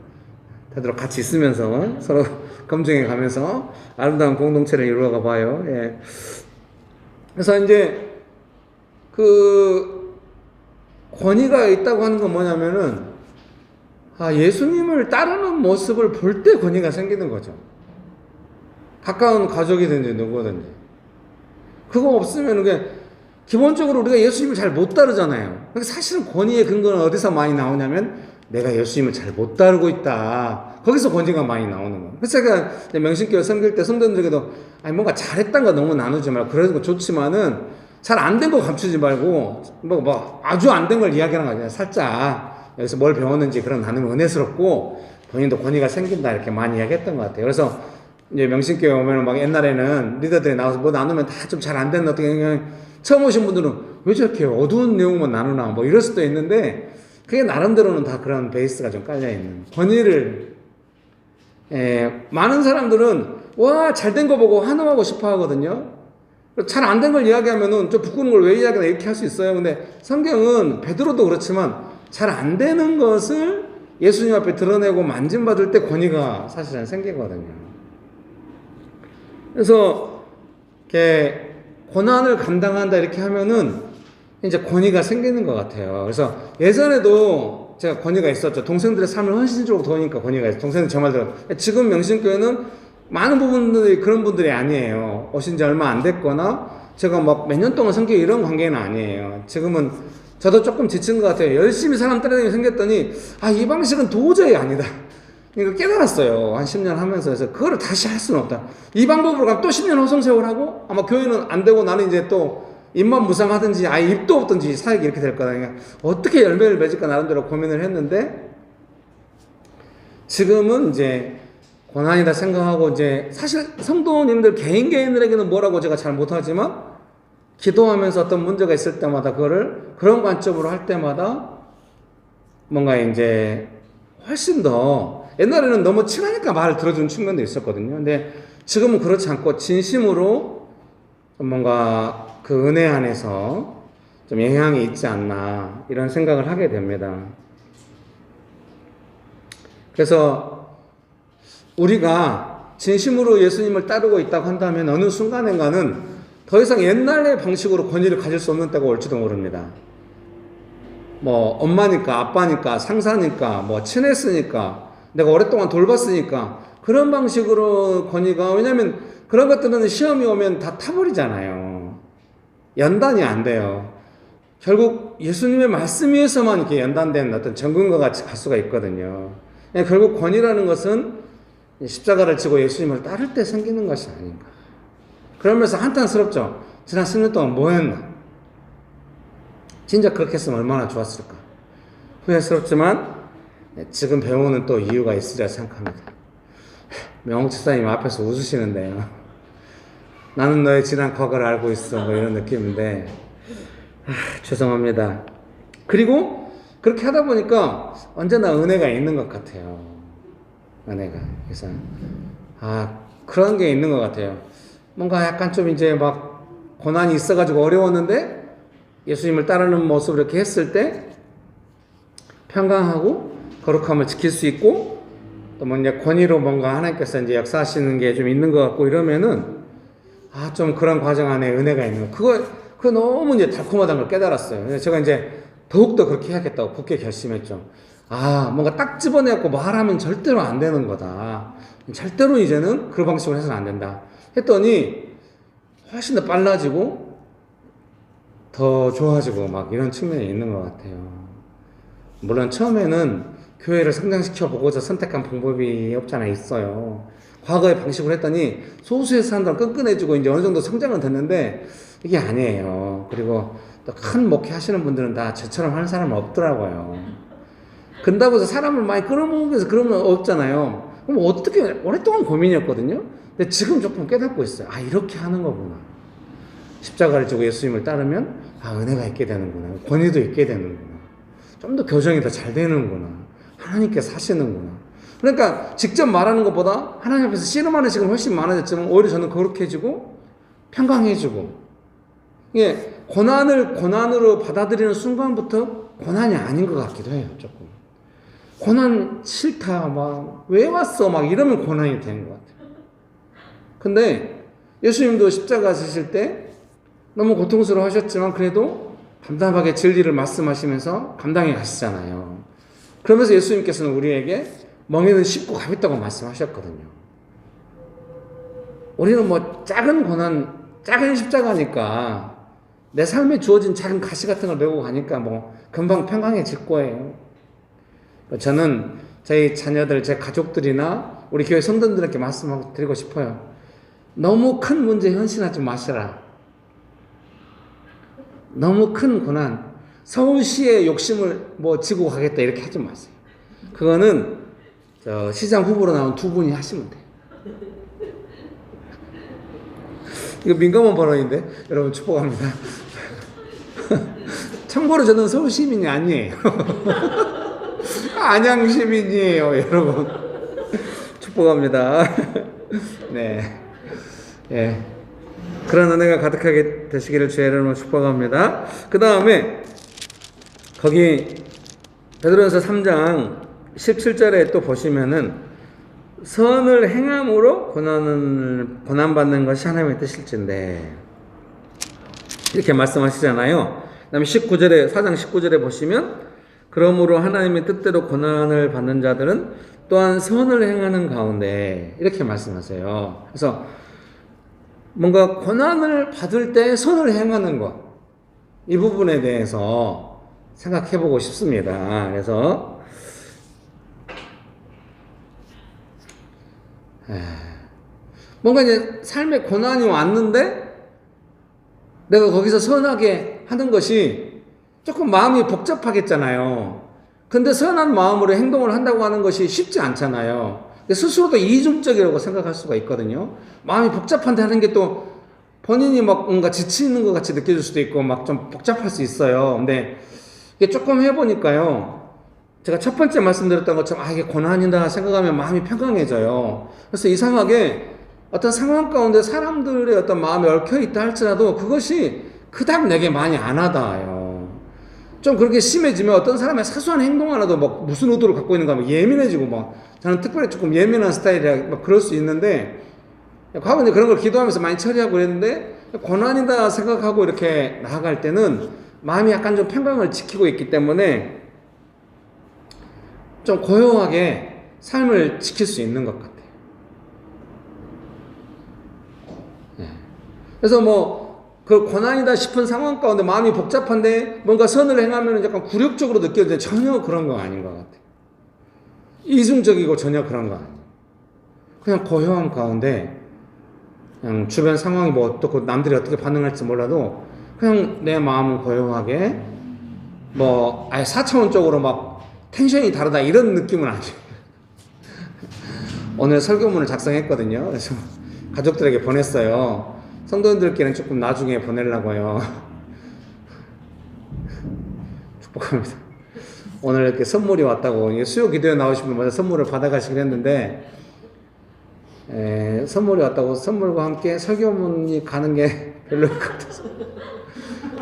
S1: 다들 같이 있으면서 서로 검증해 가면서 아름다운 공동체를 이루어가 봐요. 예. 그래서 이제 그 권위가 있다고 하는 건 뭐냐면은 예수님을 따르는 모습을 볼 때 권위가 생기는 거죠. 가까운 가족이든지 누구든지. 그거 없으면 기본적으로 우리가 예수님을 잘 못 따르잖아요. 사실은 권위의 근거는 어디서 많이 나오냐면 내가 예수님을 잘 못 따르고 있다. 거기서 권위가 많이 나오는 거예요. 그래서 제가 명신교회 섬길 때 성도님들에게도 뭔가 잘했다는 거 너무 나누지 말고 그래도 거 좋지만은 잘 안 된 거 감추지 말고 뭐 아주 안 된 걸 이야기하는 거 아니라 살짝 여기서 뭘 배웠는지 그런 나누면 은혜스럽고 본인도 권위가 생긴다 이렇게 많이 이야기했던 것 같아요. 그래서 이제 명신교회 오면 막 옛날에는 리더들이 나와서 뭐 나누면 다 좀 잘 안 됐나 어떻게 처음 오신 분들은 왜 저렇게 어두운 내용만 나누나 뭐 이럴 수도 있는데 그게 나름대로는 다 그런 베이스가 좀 깔려있는 권위를 많은 사람들은 잘 된 거 보고 환호하고 싶어 하거든요. 잘 안 된 걸 이야기하면은 좀 부끄러운 걸 왜 이야기하나 이렇게 할 수 있어요. 근데 성경은 베드로도 그렇지만 잘 안 되는 것을 예수님 앞에 드러내고 만짐받을 때 권위가 사실은 생기거든요. 그래서 이렇게 고난을 감당한다 이렇게 하면은 이제 권위가 생기는 것 같아요. 그래서 예전에도 제가 권위가 있었죠. 동생들의 삶을 헌신적으로 도우니까 권위가 있어요. 동생들 제 말 들어. 지금 명신교회는 많은 부분들이 그런 분들이 아니에요. 오신 지 얼마 안 됐거나 제가 막 몇 년 동안 성격 이런 관계는 아니에요. 지금은 저도 조금 지친 것 같아요. 열심히 사람 따라다니며 생겼더니 이 방식은 도저히 아니다. 이거 깨달았어요. 한 10년 하면서. 그래서 그거를 다시 할 수는 없다. 이 방법으로 가면 또 10년 허송세월하고 아마 교회는 안 되고 나는 이제 또 입만 무상하든지 아예 입도 없든지 사역이 이렇게 될 거다. 그러니까 어떻게 열매를 맺을까 나름대로 고민을 했는데 지금은 이제 고난이다 생각하고 이제 사실 성도님들 개인들에게는 뭐라고 제가 잘 못하지만 기도하면서 어떤 문제가 있을 때마다 그거를 그런 관점으로 할 때마다 뭔가 이제 훨씬 더 옛날에는 너무 친하니까 말을 들어주는 측면도 있었거든요. 근데 지금은 그렇지 않고 진심으로 뭔가 그 은혜 안에서 좀 영향이 있지 않나 이런 생각을 하게 됩니다. 그래서 우리가 진심으로 예수님을 따르고 있다고 한다면 어느 순간인가는 더 이상 옛날의 방식으로 권위를 가질 수 없는 때가 올지도 모릅니다. 뭐 엄마니까 아빠니까 상사니까 뭐 친했으니까 내가 오랫동안 돌봤으니까 그런 방식으로 권위가 왜냐하면 그런 것들은 시험이 오면 다 타버리잖아요. 연단이 안 돼요. 결국 예수님의 말씀 위에서만 이렇게 연단된 어떤 정근과 같이 갈 수가 있거든요. 결국 권위라는 것은 십자가를 지고 예수님을 따를 때 생기는 것이 아닌가. 그러면서 한탄스럽죠. 지난 10년 동안 뭐 했나? 진짜 그렇게 했으면 얼마나 좋았을까. 후회스럽지만 지금 배우는 또 이유가 있으리라 생각합니다. 명치사님 앞에서 웃으시는데요. 나는 너의 지난 과거를 알고 있어. 뭐 이런 느낌인데 죄송합니다. 그리고 그렇게 하다 보니까 언제나 은혜가 있는 것 같아요. 은혜가. 그래서 그런 게 있는 것 같아요. 뭔가 약간 좀 이제 막 고난이 있어가지고 어려웠는데 예수님을 따르는 모습을 이렇게 했을 때 평강하고 거룩함을 지킬 수 있고 또 뭐 이제 권위로 뭔가 하나님께서 이제 역사하시는 게 좀 있는 것 같고 이러면은 좀 그런 과정 안에 은혜가 있는 거. 그거 너무 이제 달콤하다는 걸 깨달았어요. 그래서 제가 이제 더욱더 그렇게 해야겠다고 굳게 결심했죠. 뭔가 딱 집어내고 말하면 절대로 안 되는 거다. 절대로 이제는 그 방식으로 해서는 안 된다. 했더니 훨씬 더 빨라지고 더 좋아지고 막 이런 측면이 있는 것 같아요. 물론 처음에는 교회를 성장시켜 보고자 선택한 방법이 없잖아 있어요. 과거의 방식으로 했더니 소수의 사람들은 끈끈해지고 이제 어느 정도 성장은 됐는데 이게 아니에요. 그리고 또 큰 목회 하시는 분들은 다 저처럼 하는 사람은 없더라고요. 그런다고 해서 사람을 많이 끌어모으기 위해서 그러면 없잖아요. 그럼 어떻게 오랫동안 고민이었거든요. 근데 지금 조금 깨닫고 있어요. 이렇게 하는 거구나. 십자가를 지고 예수님을 따르면 은혜가 있게 되는구나. 권위도 있게 되는구나. 좀 더 교정이 더 잘 되는구나. 하나님께서 하시는구나. 그러니까 직접 말하는 것보다 하나님 앞에서 씨름하는 시간이 훨씬 많아졌지만 오히려 저는 거룩해지고 평강해지고 이게 고난으로 받아들이는 순간부터 고난이 아닌 것 같기도 해요. 조금 고난 싫다 막 왜 왔어 막 이러면 고난이 되는 것 같아요. 근데 예수님도 십자가 지실 때 너무 고통스러워 하셨지만 그래도 담담하게 진리를 말씀하시면서 감당해 가시잖아요. 그러면서 예수님께서는 우리에게 멍에는 쉽고 가볍다고 말씀하셨거든요. 우리는 뭐 작은 고난, 작은 십자가니까 내 삶에 주어진 작은 가시 같은 걸 메고 가니까 뭐 금방 평강해질 거예요. 저는 저희 자녀들, 제 가족들이나 우리 교회 성도들에게 말씀드리고 싶어요. 너무 큰 문제에 헌신하지 마시라. 너무 큰 고난, 서울시의 욕심을 지고 가겠다 이렇게 하지 마세요. 그거는 시장 후보로 나온 두 분이 하시면 돼요. 이거 민감한 발언인데 여러분 축복합니다. 참고로 저는 서울 시민이 아니에요. 안양 시민이에요, 여러분. 축복합니다. 네, 예. 그런 은혜가 가득하게 되시기를 주의 이름으로 축복합니다. 그 다음에 거기 베드로전서 3장 17절에 또 보시면은 선을 행함으로 고난받는 것이 하나님의 뜻일진데 이렇게 말씀하시잖아요. 그 다음에 4장 19절에 보시면 그러므로 하나님의 뜻대로 고난을 받는 자들은 또한 선을 행하는 가운데 이렇게 말씀하세요. 그래서 뭔가 고난을 받을 때 선을 행하는 것, 이 부분에 대해서 생각해 보고 싶습니다. 그래서 뭔가 이제 삶에 고난이 왔는데 내가 거기서 선하게 하는 것이 조금 마음이 복잡하겠잖아요. 근데 선한 마음으로 행동을 한다고 하는 것이 쉽지 않잖아요. 스스로도 이중적이라고 생각할 수가 있거든요. 마음이 복잡한데 하는 게 또 본인이 막 뭔가 지치는 것 같이 느껴질 수도 있고 막 좀 복잡할 수 있어요. 근데 이게 조금 해보니까요. 제가 첫 번째 말씀드렸던 것처럼 이게 고난이다 생각하면 마음이 평강해져요. 그래서 이상하게 어떤 상황 가운데 사람들의 어떤 마음이 얽혀있다 할지라도 그것이 그닥 내게 많이 안 와닿아요. 좀 그렇게 심해지면 어떤 사람의 사소한 행동 하나도 막 무슨 의도를 갖고 있는가 하면 예민해지고 막 저는 특별히 조금 예민한 스타일이라 막 그럴 수 있는데 과거에 그런 걸 기도하면서 많이 처리하고 그랬는데 고난이다 생각하고 이렇게 나아갈 때는 마음이 약간 좀 평강을 지키고 있기 때문에 좀 고요하게 삶을 지킬 수 있는 것 같아요. 그래서 그 고난이다 싶은 상황 가운데 마음이 복잡한데 뭔가 선을 행하면 약간 굴욕적으로 느껴지는데 전혀 그런 거 아닌 것 같아요. 이중적이고 전혀 그런 거 아니에요. 그냥 고요함 가운데 그냥 주변 상황이 뭐 어떻고 남들이 어떻게 반응할지 몰라도 그냥 내 마음은 고요하게 뭐 아예 4차원적으로 막 텐션이 다르다 이런 느낌은 아니에요. 오늘 설교문을 작성했거든요. 그래서 가족들에게 보냈어요. 성도님들께는 조금 나중에 보내려고요. 축복합니다. 오늘 이렇게 선물이 왔다고 수요 기도에 나오시면 먼저 선물을 받아가시긴 했는데 선물이 왔다고 선물과 함께 설교문이 가는 게 별로일 것 같아서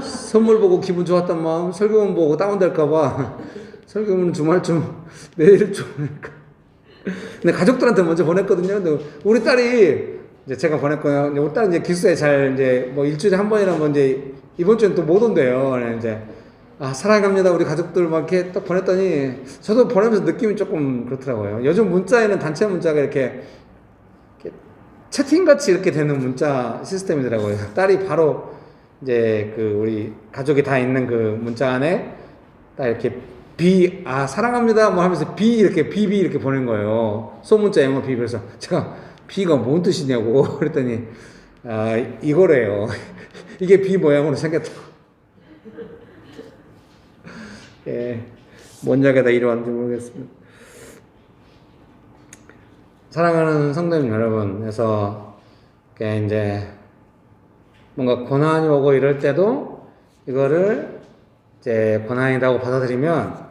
S1: 선물 보고 기분 좋았던 마음 설교문 보고 다운될까봐 설교문 주말쯤 내일쯤 근데 가족들한테 먼저 보냈거든요. 근데 우리 딸이 이제 제가 보냈거든요. 우리 딸이 이제 기숙사에 잘 이제 뭐 일주일에 한 번이라면 이제 이번 주엔 또 못 온대요. 이제 사랑합니다 우리 가족들 막 이렇게 딱 보냈더니 저도 보내면서 느낌이 조금 그렇더라고요. 요즘 문자에는 단체 문자가 이렇게 채팅같이 이렇게 되는 문자 시스템이더라고요. 딸이 바로 이제 그 우리 가족이 다 있는 그 문자 안에 딱 이렇게 사랑합니다 뭐 하면서 이렇게 비비 이렇게 보낸 거예요. 소문자 영어 비. 그래서 제가 비가 뭔 뜻이냐고 그랬더니 이거래요. 이게 비 모양으로 생겼다고. 예, 뭔 약에다 이러왔는지 모르겠습니다. 사랑하는 성도님 여러분, 그래서 이제 뭔가 고난이 오고 이럴 때도 이거를 이제 고난이라고 받아들이면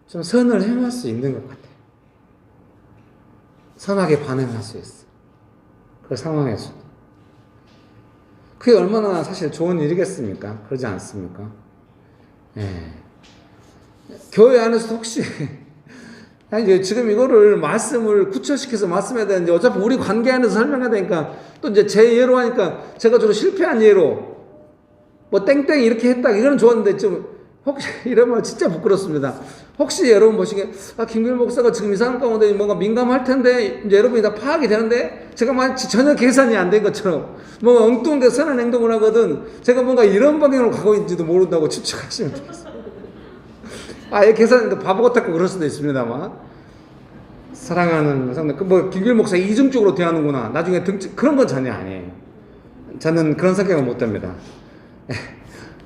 S1: 좀 선을 행할 수 있는 것 같아요. 선하게 반응할 수 있어. 그 상황에서. 그게 얼마나 사실 좋은 일이겠습니까? 그러지 않습니까? 예. 교회 안에서도 혹시 아니, 지금 이거를 말씀을 구체시켜서 말씀해야 되는데 어차피 우리 관계 안에서 설명해야 되니까 또 이제 제 예로 하니까 제가 주로 실패한 예로 뭐 땡땡 이렇게 했다 이거는 좋았는데 좀 혹시 이러면 진짜 부끄럽습니다. 혹시 여러분 보시기에 김길 목사가 지금 이 상황 가운데 뭔가 민감할 텐데 이제 여러분이 다 파악이 되는데 제가 마치 전혀 계산이 안 된 것처럼 뭔가 엉뚱하게 선한 행동을 하거든 제가 뭔가 이런 방향으로 가고 있는지도 모른다고 추측하시면 되겠습니다. 아예 계산인데 바보 같았고 그럴 수도 있습니다만 사랑하는 성도 뭐 김길 목사 이중적으로 대하는구나 나중에 그런 건 전혀 아니에요. 저는 그런 성격은 못 됩니다.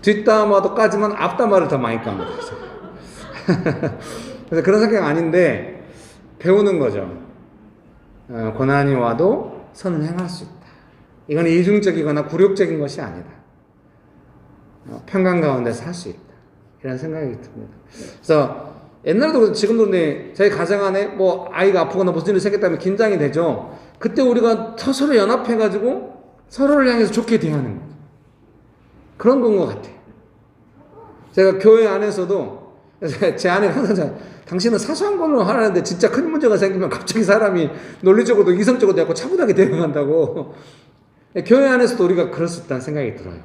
S1: 뒷담화도 까지만 앞담화를 더 많이 깝니다. 그래서 그런 성격 아닌데 배우는 거죠. 고난이 와도 선을 행할 수 있다. 이건 이중적이거나 굴욕적인 것이 아니다. 평강 가운데서 할 수 있다. 이런 생각이 듭니다. 그래서 옛날에도 지금도 저희 가정 안에 뭐 아이가 아프거나 무슨 일이 생겼다면 긴장이 되죠. 그때 우리가 서로 연합해가지고 서로를 향해서 좋게 대하는 거죠. 그런 건 것 같아요. 제가 교회 안에서도 제 아내가 항상 당신은 사소한 걸로 하는데 진짜 큰 문제가 생기면 갑자기 사람이 논리적으로도 이성적으로 되고 차분하게 대응한다고. 교회 안에서도 우리가 그럴 수 있다는 생각이 들어요.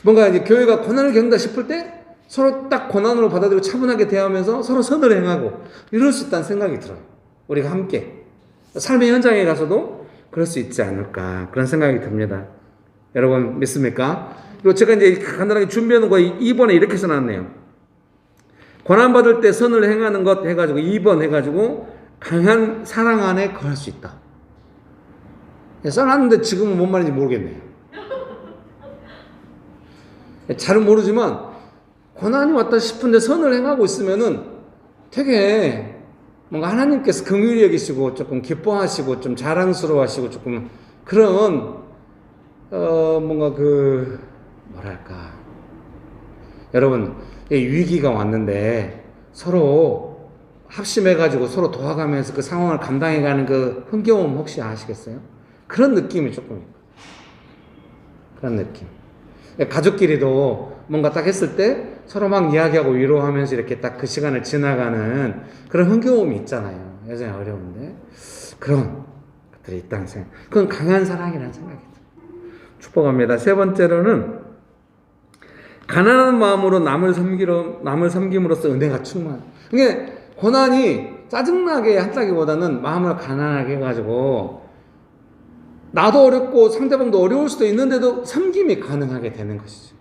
S1: 뭔가 이제 교회가 고난을 겪는다 싶을 때 서로 딱 고난으로 받아들이고 차분하게 대하면서 서로 선을 행하고 이럴 수 있다는 생각이 들어요. 우리가 함께 삶의 현장에 가서도 그럴 수 있지 않을까 그런 생각이 듭니다. 여러분 믿습니까? 그리고 제가 이제 간단하게 준비해놓은 거 2번에 이렇게 써놨네요. 고난받을 때 선을 행하는 것 해가지고 2번 해가지고 강한 사랑 안에 거할 수 있다. 써놨는데 지금은 뭔 말인지 모르겠네요. 잘은 모르지만 고난이 왔다 싶은데 선을 행하고 있으면은 되게 뭔가 하나님께서 긍휼히 여기시고 조금 기뻐하시고 좀 자랑스러워하시고 조금 그런 뭔가 뭐랄까 여러분 위기가 왔는데 서로 합심해가지고 서로 도와가면서 그 상황을 감당해가는 그 흥겨움 혹시 아시겠어요? 그런 느낌이 조금 그런 느낌. 가족끼리도 뭔가 딱 했을 때 서로 막 이야기하고 위로하면서 이렇게 딱 그 시간을 지나가는 그런 흥겨움이 있잖아요. 여전히 어려운데 그런 것들이 있다는 생각. 그건 강한 사랑이라는 생각이 들어요. 축복합니다. 세 번째로는 가난한 마음으로 남을 섬김으로써 은혜가 충만. 그러니까 고난이 짜증나게 한다기보다는 마음을 가난하게 해가지고 나도 어렵고 상대방도 어려울 수도 있는데도 섬김이 가능하게 되는 것이죠.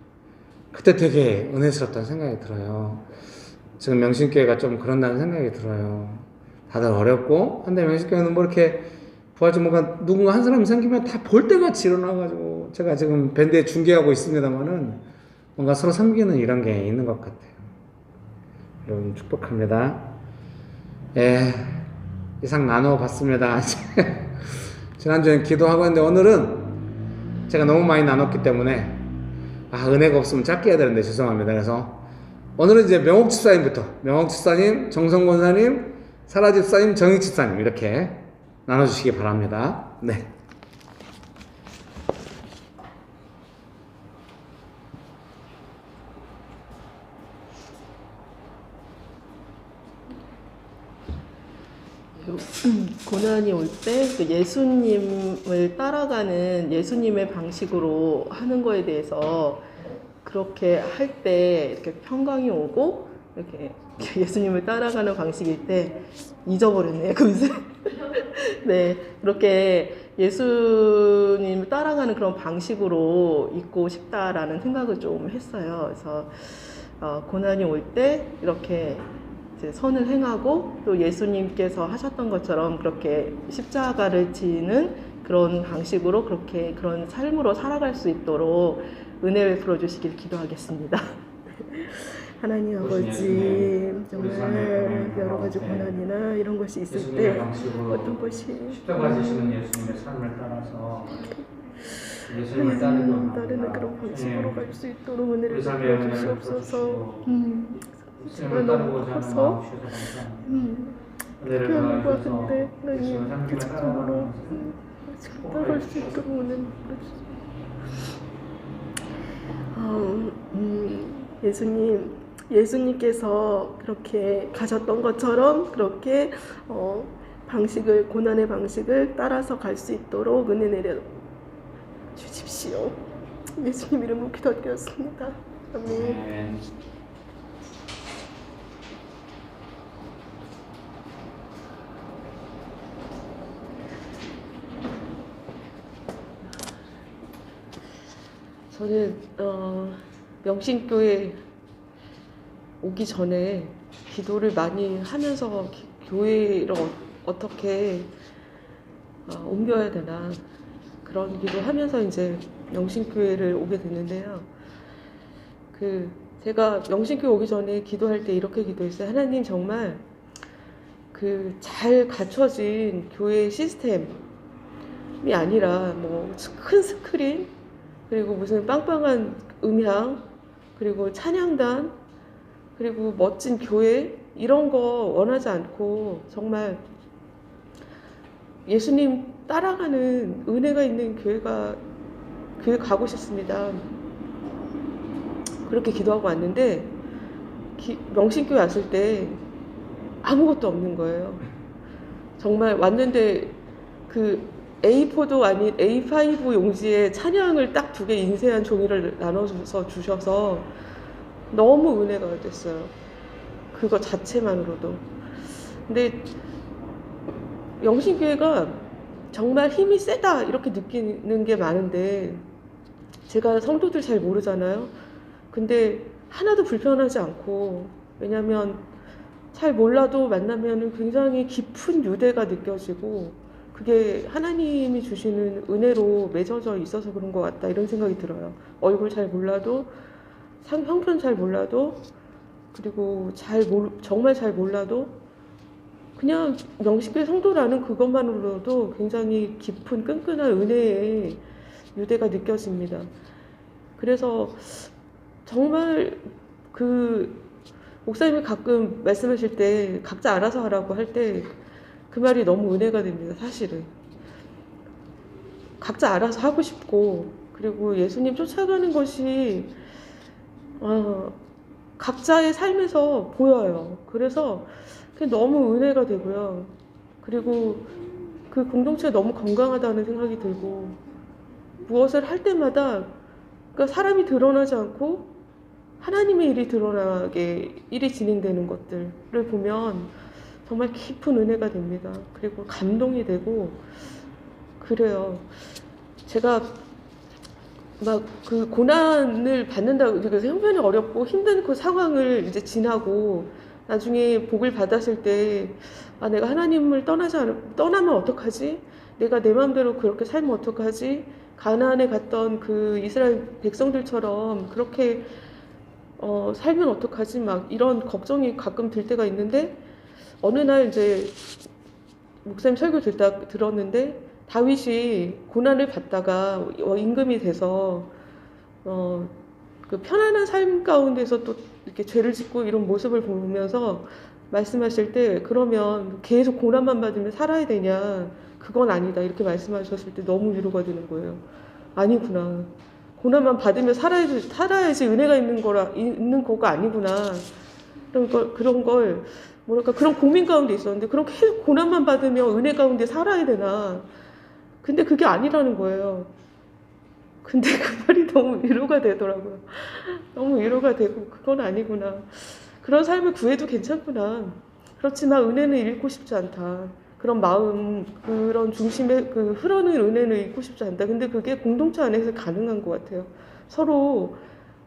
S1: 그때 되게 은혜스럽다는 생각이 들어요. 지금 명신교회가 좀 그런다는 생각이 들어요. 다들 어렵고 한데 명신교회는 뭐 이렇게 부활절 뭔가 누군가 한 사람이 생기면 다 볼 때같이 일어나가지고 제가 지금 밴드에 중계하고 있습니다만은 뭔가 서로 섬기는 이런 게 있는 것 같아요. 여러분 축복합니다. 예, 이상 나눠봤습니다. 지난주엔 기도하고 했는데 오늘은 제가 너무 많이 나눴기 때문에 은혜가 없으면 짧게 해야 되는데 죄송합니다. 그래서 오늘은 이제 명옥 집사님부터 명옥 집사님, 정성 권사님, 사라 집사님, 정익 집사님 이렇게 나눠주시기 바랍니다. 네.
S2: 고난이 올 때 예수님을 따라가는 예수님의 방식으로 하는 거에 대해서 그렇게 할 때 이렇게 평강이 오고 이렇게 예수님을 따라가는 방식일 때 잊어버렸네요. 금세. 네, 그렇게 예수님을 따라가는 그런 방식으로 있고 싶다라는 생각을 좀 했어요. 그래서 고난이 올 때 이렇게 선을 행하고 또 예수님께서 하셨던 것처럼 그렇게 십자가를 지는 그런 방식으로 그렇게 그런 삶으로 살아갈 수 있도록 은혜 베풀어 주시길 기도하겠습니다. 하나님 아버지, 정말 여러 가지 고난이나 이런 것이 있을 때 어떤 것이
S1: 십자가 지시는 예수님의 삶을 따라서 예수님을 따르는
S2: 그런 방식으로 갈 수 있도록 은혜를 베풀어 주시옵소서. 제가 너무 커서 그런 것 같은데 하나님 계속적으로 따라갈 수 있도록 은혜 베풀어 주시옵소서. 예수님께서 그렇게 가셨던 것처럼 그렇게 고난의 방식을 따라서 갈 수 있도록 은혜 내려 주십시오. 예수님 이름으로 기도드렸습니다. 아멘. 저는 명신교회 오기 전에 기도를 많이 하면서 교회를 어떻게 옮겨야 되나 그런 기도하면서 이제 명신교회를 오게 됐는데요. 제가 명신교회 오기 전에 기도할 때 이렇게 기도했어요. 하나님 정말 잘 갖춰진 교회 시스템이 아니라 뭐 큰 스크린 그리고 무슨 빵빵한 음향 그리고 찬양단 그리고 멋진 교회 이런 거 원하지 않고 정말 예수님 따라가는 은혜가 있는 교회 가고 싶습니다. 그렇게 기도하고 왔는데 명신교회 왔을 때 아무것도 없는 거예요. 정말 왔는데 A4도 아닌 A5 용지에 찬양을 딱 2개 인쇄한 종이를 나눠서 주셔서 너무 은혜가 됐어요. 그거 자체만으로도. 근데 영신교회가 정말 힘이 세다 이렇게 느끼는 게 많은데 제가 성도들 잘 모르잖아요. 근데 하나도 불편하지 않고 왜냐면 잘 몰라도 만나면 굉장히 깊은 유대가 느껴지고 그게 하나님이 주시는 은혜로 맺어져 있어서 그런 것 같다 이런 생각이 들어요. 얼굴 잘 몰라도 형편 잘 몰라도 그리고 정말 잘 몰라도 그냥 명식교회 성도라는 그것만으로도 굉장히 깊은 끈끈한 은혜의 유대가 느껴집니다. 그래서 정말 목사님이 가끔 말씀하실 때 각자 알아서 하라고 할 때 그 말이 너무 은혜가 됩니다. 사실은 각자 알아서 하고 싶고 그리고 예수님 쫓아가는 것이 각자의 삶에서 보여요. 그래서 너무 은혜가 되고요. 그리고 그 공동체가 너무 건강하다는 생각이 들고 무엇을 할 때마다 그러니까 사람이 드러나지 않고 하나님의 일이 드러나게 일이 진행되는 것들을 보면 정말 깊은 은혜가 됩니다. 그리고 감동이 되고 그래요. 제가 막 고난을 받는다고 그래서 형편이 어렵고 힘든 그 상황을 이제 지나고 나중에 복을 받았을 때 내가 하나님을 떠나면 어떡하지? 내가 내 마음대로 그렇게 살면 어떡하지? 가나안에 갔던 그 이스라엘 백성들처럼 그렇게 살면 어떡하지? 막 이런 걱정이 가끔 들 때가 있는데 어느 날 이제 목사님 설교 들었는데 다윗이 고난을 받다가 임금이 돼서 그 편안한 삶 가운데서 또 이렇게 죄를 짓고 이런 모습을 보면서 말씀하실 때 그러면 계속 고난만 받으면 살아야 되냐? 그건 아니다. 이렇게 말씀하셨을 때 너무 위로가 되는 거예요. 아니구나. 고난만 받으면 살아야지 은혜가 있는 거가 아니구나. 그런 걸 뭐랄까 그런 고민 가운데 있었는데 그럼 계속 고난만 받으면 은혜 가운데 살아야 되나? 근데 그게 아니라는 거예요. 근데 그 말이 너무 위로가 되더라고요. 너무 위로가 되고 그건 아니구나. 그런 삶을 구해도 괜찮구나. 그렇지만 은혜는 잃고 싶지 않다. 그런 마음, 그런 중심의 그 흐르는 은혜는 잃고 싶지 않다. 근데 그게 공동체 안에서 가능한 것 같아요. 서로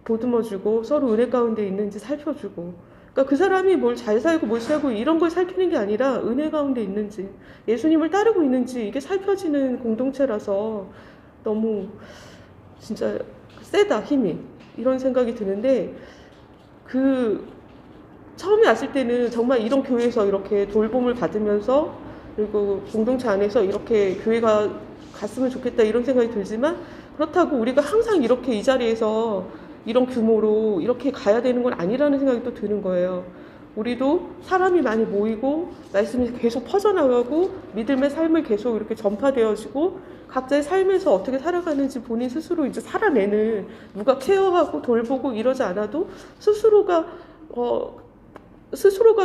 S2: 보듬어주고 서로 은혜 가운데 있는지 살펴주고. 그러니까 그 사람이 뭘 잘 살고 못 살고 이런 걸 살피는 게 아니라 은혜 가운데 있는지 예수님을 따르고 있는지 이게 살펴지는 공동체라서 너무 진짜 세다 힘이 이런 생각이 드는데 그 처음에 왔을 때는 정말 이런 교회에서 이렇게 돌봄을 받으면서 그리고 공동체 안에서 이렇게 교회가 갔으면 좋겠다 이런 생각이 들지만 그렇다고 우리가 항상 이렇게 이 자리에서 이런 규모로 이렇게 가야 되는 건 아니라는 생각이 또 드는 거예요. 우리도 사람이 많이 모이고 말씀이 계속 퍼져나가고 믿음의 삶을 계속 이렇게 전파되어지고 각자의 삶에서 어떻게 살아가는지 본인 스스로 이제 살아내는 누가 케어하고 돌보고 이러지 않아도 스스로가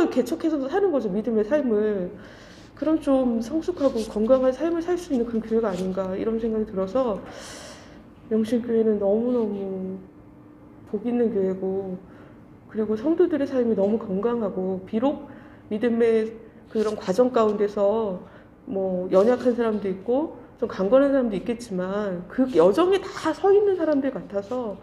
S2: 개척해서 사는 거죠. 믿음의 삶을. 그럼 좀 성숙하고 건강한 삶을 살 수 있는 그런 교회가 아닌가 이런 생각이 들어서 명신교회는 너무너무 복 있는 교회고 그리고 성도들의 삶이 너무 건강하고 비록 믿음의 그런 과정 가운데서 뭐 연약한 사람도 있고 좀 강건한 사람도 있겠지만 그 여정에 다 서 있는 사람들 같아서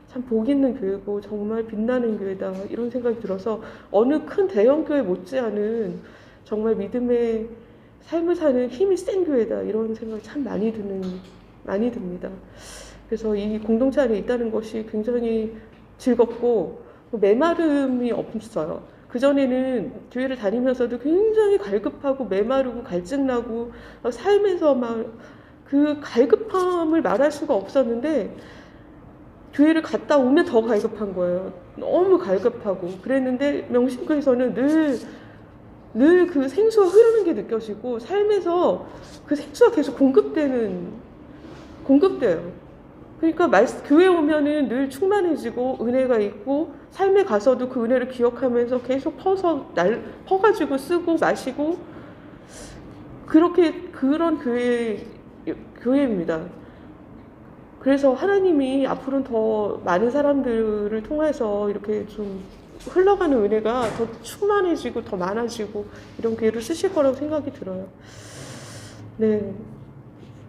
S2: 참 복 있는 교회고 정말 빛나는 교회다 이런 생각이 들어서 어느 큰 대형 교회 못지않은 정말 믿음의 삶을 사는 힘이 센 교회다 이런 생각이 참 많이 듭니다. 그래서 이 공동체 안에 있다는 것이 굉장히 즐겁고 메마름이 없어요. 그전에는 교회를 다니면서도 굉장히 갈급하고 메마르고 갈증나고 삶에서 막 그 갈급함을 말할 수가 없었는데 교회를 갔다 오면 더 갈급한 거예요. 너무 갈급하고 그랬는데 명신교에서는 늘 그 생수가 흐르는 게 느껴지고 삶에서 그 생수가 계속 공급돼요. 그러니까 교회 오면은 늘 충만해지고 은혜가 있고 삶에 가서도 그 은혜를 기억하면서 계속 퍼가지고 쓰고 마시고 그런 교회입니다. 그래서 하나님이 앞으로는 더 많은 사람들을 통해서 이렇게 좀 흘러가는 은혜가 더 충만해지고 더 많아지고 이런 기회를 쓰실 거라고 생각이 들어요. 네,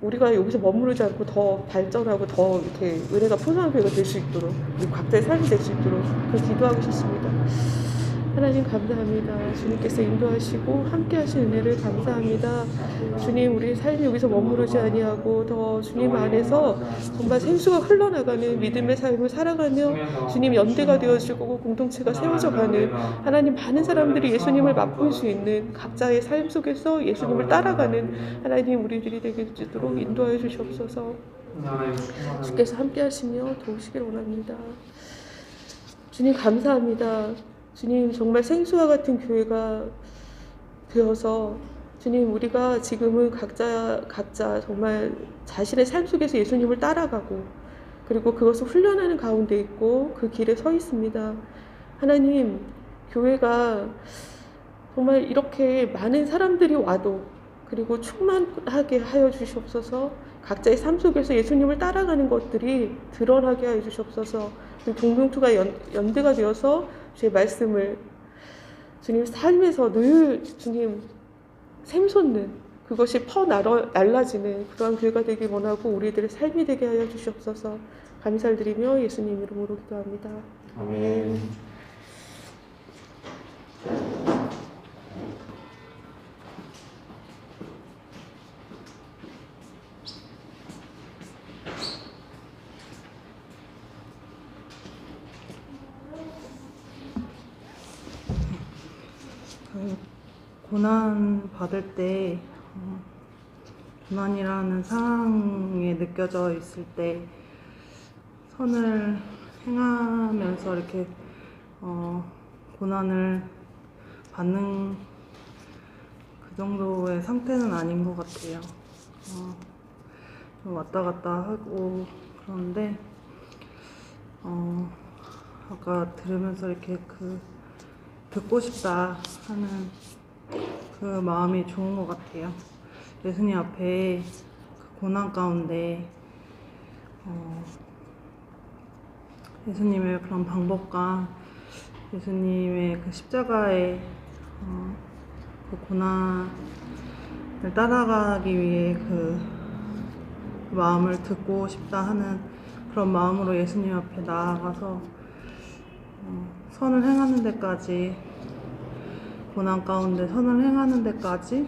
S2: 우리가 여기서 머무르지 않고 더 발전하고 더 이렇게 은혜가 풍성한 교회가 될 수 있도록 우리 각자의 삶이 될 수 있도록 기도하고 싶습니다. 하나님 감사합니다. 주님께서 인도하시고 함께하신 은혜를 감사합니다. 주님 우리 삶이 여기서 머무르지 아니하고 더 주님 안에서 정말 생수가 흘러나가는 믿음의 삶을 살아가며 주님 연대가 되어지고 공동체가 세워져가는 하나님 많은 사람들이 예수님을 맛볼 수 있는 각자의 삶 속에서 예수님을 따라가는 하나님 우리들이 되게 되도록 인도하여 주시옵소서. 주께서 함께하시며 도우시길 원합니다. 주님 감사합니다. 주님 정말 생수와 같은 교회가 되어서 주님 우리가 지금은 각자 정말 자신의 삶 속에서 예수님을 따라가고 그리고 그것을 훈련하는 가운데 있고 그 길에 서 있습니다. 하나님 교회가 정말 이렇게 많은 사람들이 와도 그리고 충만하게 하여 주시옵소서. 각자의 삶 속에서 예수님을 따라가는 것들이 드러나게 하여 주시옵소서. 동동투가 연대가 되어서 주의 말씀을 주님 삶에서 늘 주님 샘솟는 그것이 날라지는 그러한 교회가 되길 원하고 우리들의 삶이 되게 하여 주시옵소서. 감사를 드리며 예수님 이름으로 기도합니다.
S1: 아멘.
S3: 고난 받을 때 고난이라는 상황에 느껴져 있을 때 선을 행하면서 이렇게 고난을 받는 그 정도의 상태는 아닌 것 같아요. 좀 왔다 갔다 하고 그런데 아까 들으면서 이렇게 듣고 싶다 하는 그 마음이 좋은 것 같아요. 예수님 앞에 그 고난 가운데 예수님의 그런 방법과 예수님의 그 십자가의 그 고난을 따라가기 위해 그 마음을 듣고 싶다 하는 그런 마음으로 예수님 앞에 나아가서 선을 행하는 데까지, 고난 가운데 선을 행하는 데까지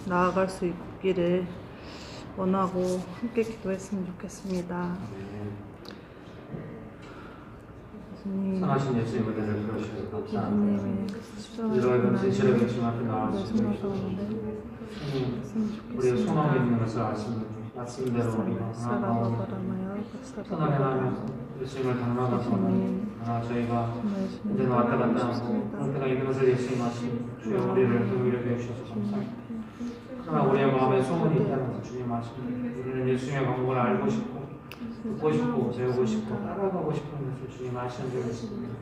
S3: 나아갈 수 있기를 원하고 함께 기도했으면 좋겠습니다. 예수님,
S1: 선하신 예수님 은혜를 그러시고 감사합니다.
S3: 예수님의 십자가의
S1: 이러한 진실하게
S3: 고난을
S1: 주님 앞에
S3: 내
S1: 나와주시고
S3: 손을 가운데
S1: 주님,
S3: 했으면
S1: 우리의 소망이
S3: 좋겠습니다.
S1: 있는 것을 아시는 말씀대로 우리가 하나님을 선언해나가면서 예수님을 닮아가서 저희가 이제는 왔다 갔다 하고 그럴 때가 있는 것을 예수님 아시고 주여 우리를 긍휼히 여기셔서 감사합니다. 그러나 우리의 마음에 소문이 있다는 것을 주님 아십니다. 우리는 예수님의 방법을 알고 싶고 듣고 싶고 배우고 싶고 따라가고 싶은 것을 주님 아시는 줄 믿습니다.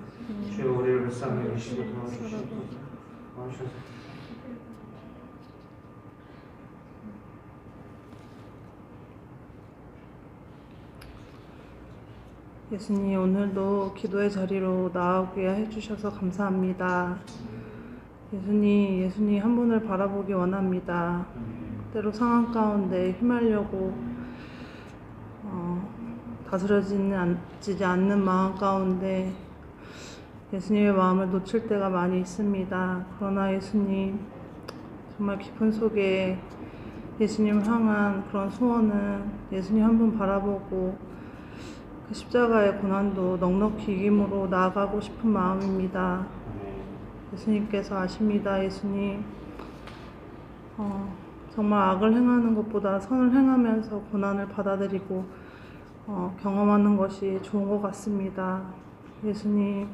S1: 주여 우리를 불쌍히 여기시고 도와주셔서
S3: 예수님, 오늘도 기도의 자리로 나오게 해주셔서 감사합니다. 예수님 한 분을 바라보기 원합니다. 때로 상황 가운데 휘말려고 다스려지지 않는 마음 가운데 예수님의 마음을 놓칠 때가 많이 있습니다. 그러나 예수님, 정말 깊은 속에 예수님을 향한 그런 소원은 예수님 한 분 바라보고 그 십자가의 고난도 넉넉히 이김으로 나아가고 싶은 마음입니다. 예수님께서 아십니다. 예수님, 정말 악을 행하는 것보다 선을 행하면서 고난을 받아들이고 경험하는 것이 좋은 것 같습니다. 예수님,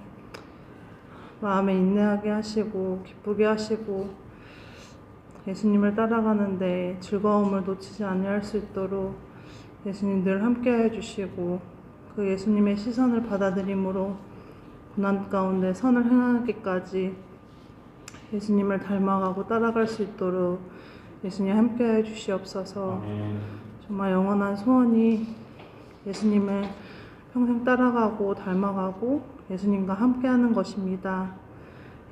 S3: 마음에 인내하게 하시고 기쁘게 하시고 예수님을 따라가는데 즐거움을 놓치지 아니할 수 있도록 예수님 늘 함께해 주시고 그 예수님의 시선을 받아들임으로 고난 가운데 선을 행하기까지 예수님을 닮아가고 따라갈 수 있도록 예수님 함께해 주시옵소서. 정말 영원한 소원이 예수님을 평생 따라가고 닮아가고 예수님과 함께하는 것입니다.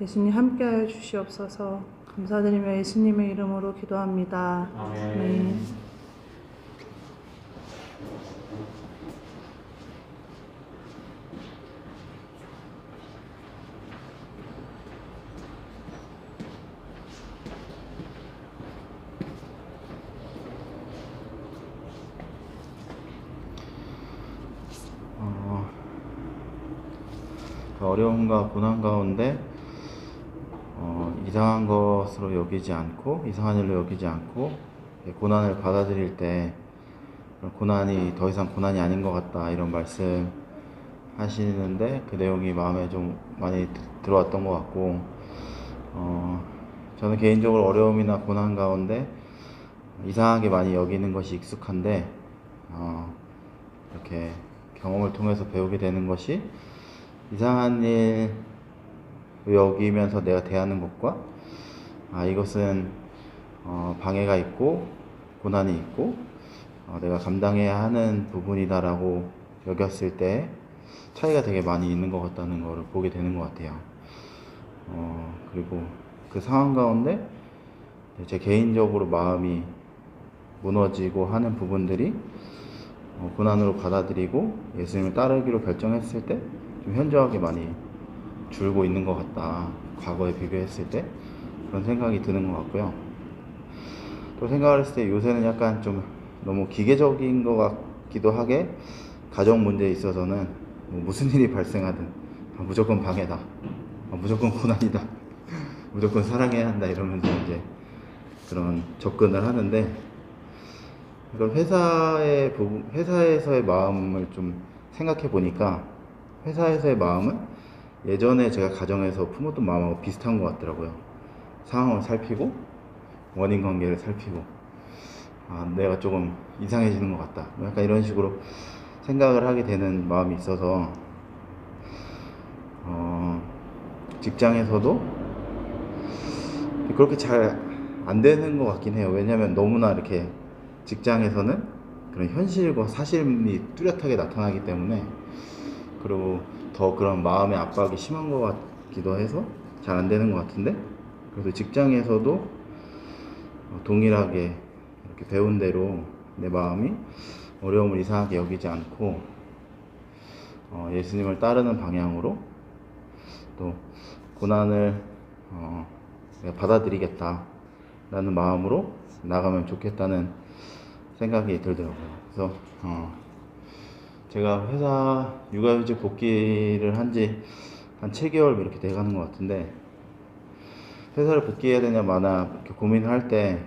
S3: 예수님 함께해 주시옵소서. 감사드리며 예수님의 이름으로 기도합니다. 아멘.
S4: 어려움과 고난 가운데 이상한 것으로 여기지 않고 이상한 일로 여기지 않고 고난을 받아들일 때 고난이 더 이상 고난이 아닌 것 같다 이런 말씀 하시는데 그 내용이 마음에 좀 많이 들어왔던 것 같고 저는 개인적으로 어려움이나 고난 가운데 이상하게 많이 여기는 것이 익숙한데 이렇게 경험을 통해서 배우게 되는 것이 이상한 일 여기면서 내가 대하는 것과 이것은 방해가 있고 고난이 있고 내가 감당해야 하는 부분이다라고 여겼을 때 차이가 되게 많이 있는 것 같다는 것을 보게 되는 것 같아요. 그리고 그 상황 가운데 제 개인적으로 마음이 무너지고 하는 부분들이 고난으로 받아들이고 예수님을 따르기로 결정했을 때 좀 현저하게 많이 줄고 있는 것 같다. 과거에 비교했을 때 그런 생각이 드는 것 같고요. 또 생각을 했을 때 요새는 약간 좀 너무 기계적인 것 같기도 하게 가정 문제에 있어서는 무슨 일이 발생하든 무조건 방해다, 무조건 고난이다 무조건 사랑해야 한다 이러면서 이제 그런 접근을 하는데, 이걸 회사에서의 마음을 좀 생각해 보니까 회사에서의 마음은 예전에 제가 가정에서 품었던 마음하고 비슷한 것 같더라고요. 상황을 살피고 원인 관계를 살피고, 아, 내가 조금 이상해지는 것 같다, 약간 이런 식으로 생각을 하게 되는 마음이 있어서 직장에서도 그렇게 잘 안 되는 것 같긴 해요. 왜냐하면 너무나 이렇게 직장에서는 그런 현실과 사실이 뚜렷하게 나타나기 때문에, 그리고 더 그런 마음의 압박이 심한 것 같기도 해서 잘 안 되는 것 같은데, 그래서 직장에서도 동일하게 이렇게 배운 대로 내 마음이 어려움을 이상하게 여기지 않고 예수님을 따르는 방향으로, 또 고난을 내가 받아들이겠다 라는 마음으로 나가면 좋겠다는 생각이 들더라고요. 그래서 제가 회사 육아휴직 복귀를 한 지 한 7개월 이렇게 돼가는 것 같은데, 회사를 복귀해야 되냐 마나 이렇게 고민을 할 때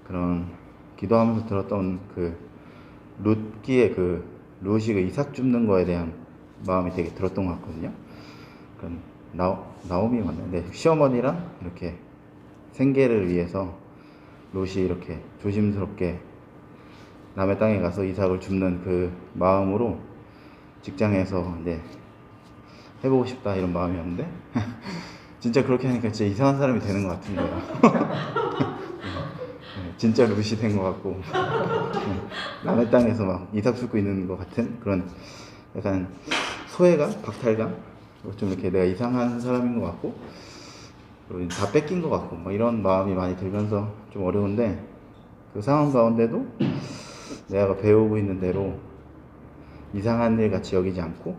S4: 그런 기도하면서 들었던 그 룻기의 그 룻이 그 이삭 줍는 거에 대한 마음이 되게 들었던 것 같거든요. 그런 나오미 맞나요? 네, 시어머니랑 이렇게 생계를 위해서 롯이 이렇게 조심스럽게 남의 땅에 가서 이삭을 줍는 그 마음으로 직장에서 이제 해보고 싶다 이런 마음이었는데 진짜 그렇게 하니까 진짜 이상한 사람이 되는 것 같은 거예요. 진짜 롯이 된 것 같고 남의 땅에서 막 이삭 줍고 있는 것 같은 그런 약간 소외감, 박탈감, 좀 이렇게 내가 이상한 사람인 것 같고 그리고 다 뺏긴 것 같고 뭐 이런 마음이 많이 들면서 좀 어려운데, 그 상황 가운데도 내가 배우고 있는 대로 이상한 일 같이 여기지 않고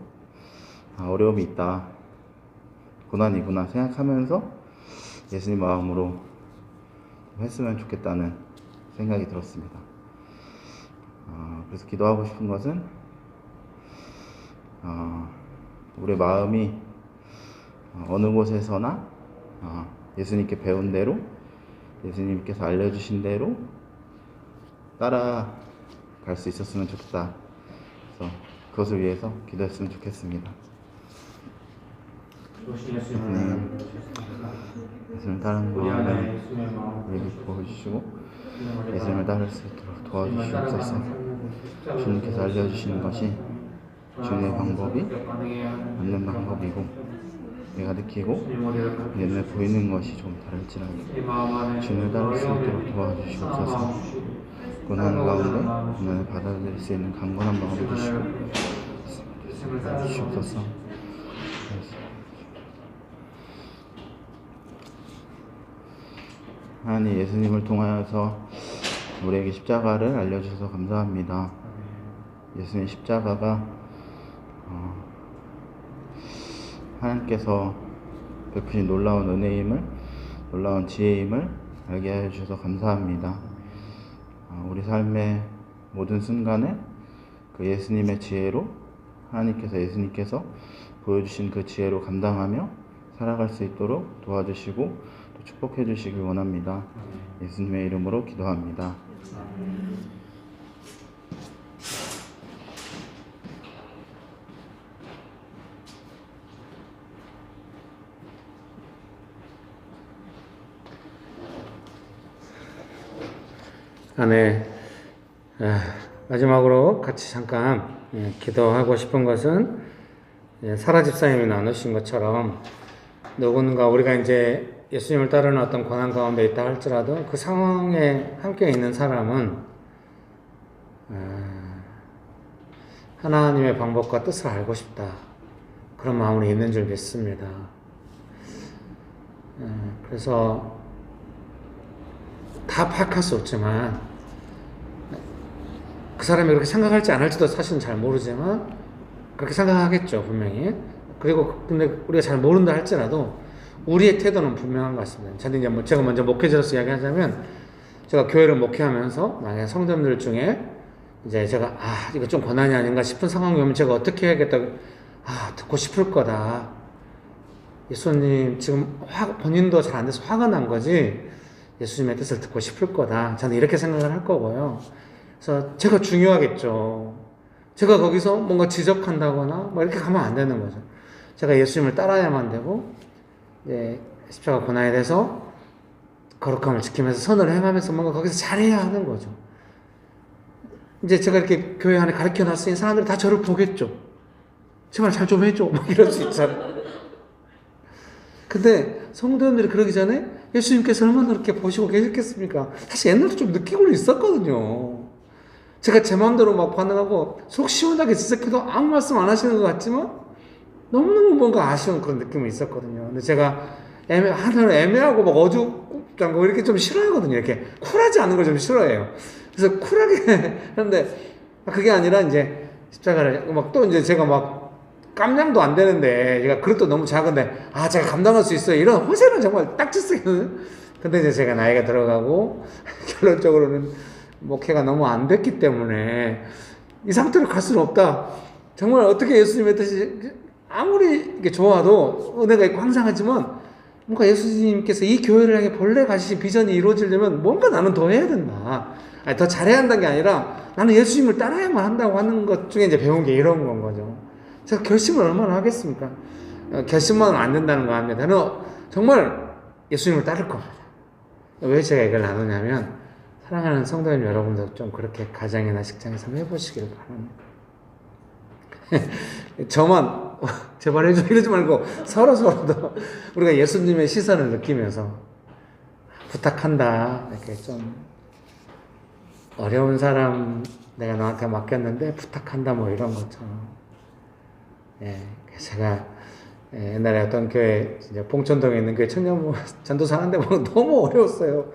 S4: 어려움이 있다, 고난이구나 생각하면서 예수님 마음으로 했으면 좋겠다는 생각이 들었습니다. 그래서 기도하고 싶은 것은 우리 마음이 어느 곳에서나 예수님께 배운 대로, 예수님께서 알려주신 대로 따라갈 수 있었으면 좋겠다. 그래서 그것을 위해서 기도했으면 좋겠습니다. 예수님 따르는 마음을 우리에게 보여주시고 예수님을 따를 수 있도록 도와주시옵소서. 주님께서 알려주시는 것이 주님의 방법이 맞는 방법이고, 내가 느끼고 내 눈에 보이는 것이 좀 다를지라도 주님을 따를 수 있도록 도와주시옵소서. 고난 가운데 고난을 받아들일 수 있는 강건한 마음을 주시옵소서. 하나님, 예수님을 통하여서 우리에게 십자가를 알려주셔서 감사합니다. 예수님 십자가가 하나님께서 베푸신 놀라운 은혜임을, 놀라운 지혜임을 알게 하여 주셔서 감사합니다. 우리 삶의 모든 순간에 그 예수님의 지혜로, 예수님께서 보여주신 그 지혜로 감당하며 살아갈 수 있도록 도와주시고 또 축복해 주시길 원합니다. 예수님의 이름으로 기도합니다.
S1: 네. 마지막으로 같이 잠깐 기도하고 싶은 것은, 사라 집사님이 나누신 것처럼 누군가 우리가 이제 예수님을 따르는 어떤 고난 가운데 있다 할지라도 그 상황에 함께 있는 사람은 하나님의 방법과 뜻을 알고 싶다, 그런 마음으로 있는 줄 믿습니다. 그래서 다 파악할 수 없지만, 그 사람이 그렇게 생각할지 안 할지도 사실은 잘 모르지만 그렇게 생각하겠죠, 분명히. 그리고 근데 우리가 잘 모른다 할지라도 우리의 태도는 분명한 것 같습니다. 제가 먼저 목회자로서 이야기하자면, 제가 교회를 목회하면서 만약에 성도님들 중에 이제 제가 이거 좀 고난이 아닌가 싶은 상황이 오면 제가 어떻게 해야겠다, 듣고 싶을 거다, 예수님 지금 본인도 잘 안 돼서 화가 난 거지 예수님의 뜻을 듣고 싶을 거다. 저는 이렇게 생각을 할 거고요. 그래서 제가 중요하겠죠. 제가 거기서 뭔가 지적한다거나 뭐 이렇게 가면 안 되는 거죠. 제가 예수님을 따라야만 되고 십자가 고난에 대해서 거룩함을 지키면서 선을 행하면서 뭔가 거기서 잘해야 하는 거죠. 이제 제가 이렇게 교회 안에 가르쳐 놨으니 사람들이 다 저를 보겠죠. 제발 잘 좀 해줘. 막 이럴 수 있잖아요. 근데 성도님들이 그러기 전에 예수님께서 얼마나 그렇게 보시고 계셨겠습니까? 사실 옛날에 좀 느끼고 있었거든요. 제가 제 마음대로 막 반응하고 속 시원하게 지적해도 아무 말씀 안 하시는 것 같지만 너무너무 뭔가 아쉬운 그런 느낌이 있었거든요. 근데 제가 하나를 애매하고 막 어줍고 이렇게 좀 싫어하거든요. 이렇게 쿨하지 않은 걸 좀 싫어해요. 그래서 쿨하게 하는데 그게 아니라 이제 십자가를 막 또 이제 제가 막 깜냥도 안 되는데 제가 그릇도 너무 작은데 제가 감당할 수 있어요. 이런 호세는 정말 딱 쳤어요. 근데 이제 제가 나이가 들어가고 결론적으로는 목회가 너무 안 됐기 때문에 이 상태로 갈 수는 없다. 정말 어떻게 예수님의 뜻이 아무리 이게 좋아도 은혜가 있고 항상하지만 뭔가 예수님께서 이 교회를 향해 본래 가지신 비전이 이루어지려면 뭔가 나는 더 해야 된다. 더 잘해야 한다는 게 아니라 나는 예수님을 따라야만 한다고 하는 것 중에 이제 배운 게 이런 건 거죠. 제가 결심을 얼마나 하겠습니까? 결심만은 안 된다는 거 합니다. 저는 정말 예수님을 따를 겁니다. 왜 제가 이걸 나누냐면 사랑하는 성도님 여러분도 좀 그렇게 가정이나 직장에서 한번 해보시기를 바랍니다. 저만 제발 해줘 이러지 말고 서로도 우리가 예수님의 시선을 느끼면서 부탁한다. 이렇게 좀 어려운 사람 내가 너한테 맡겼는데 부탁한다 뭐 이런 것처럼. 제가 옛날에 어떤 교회 진짜 봉천동에 있는 교회 청년 전도사 하는데 뭐 너무 어려웠어요.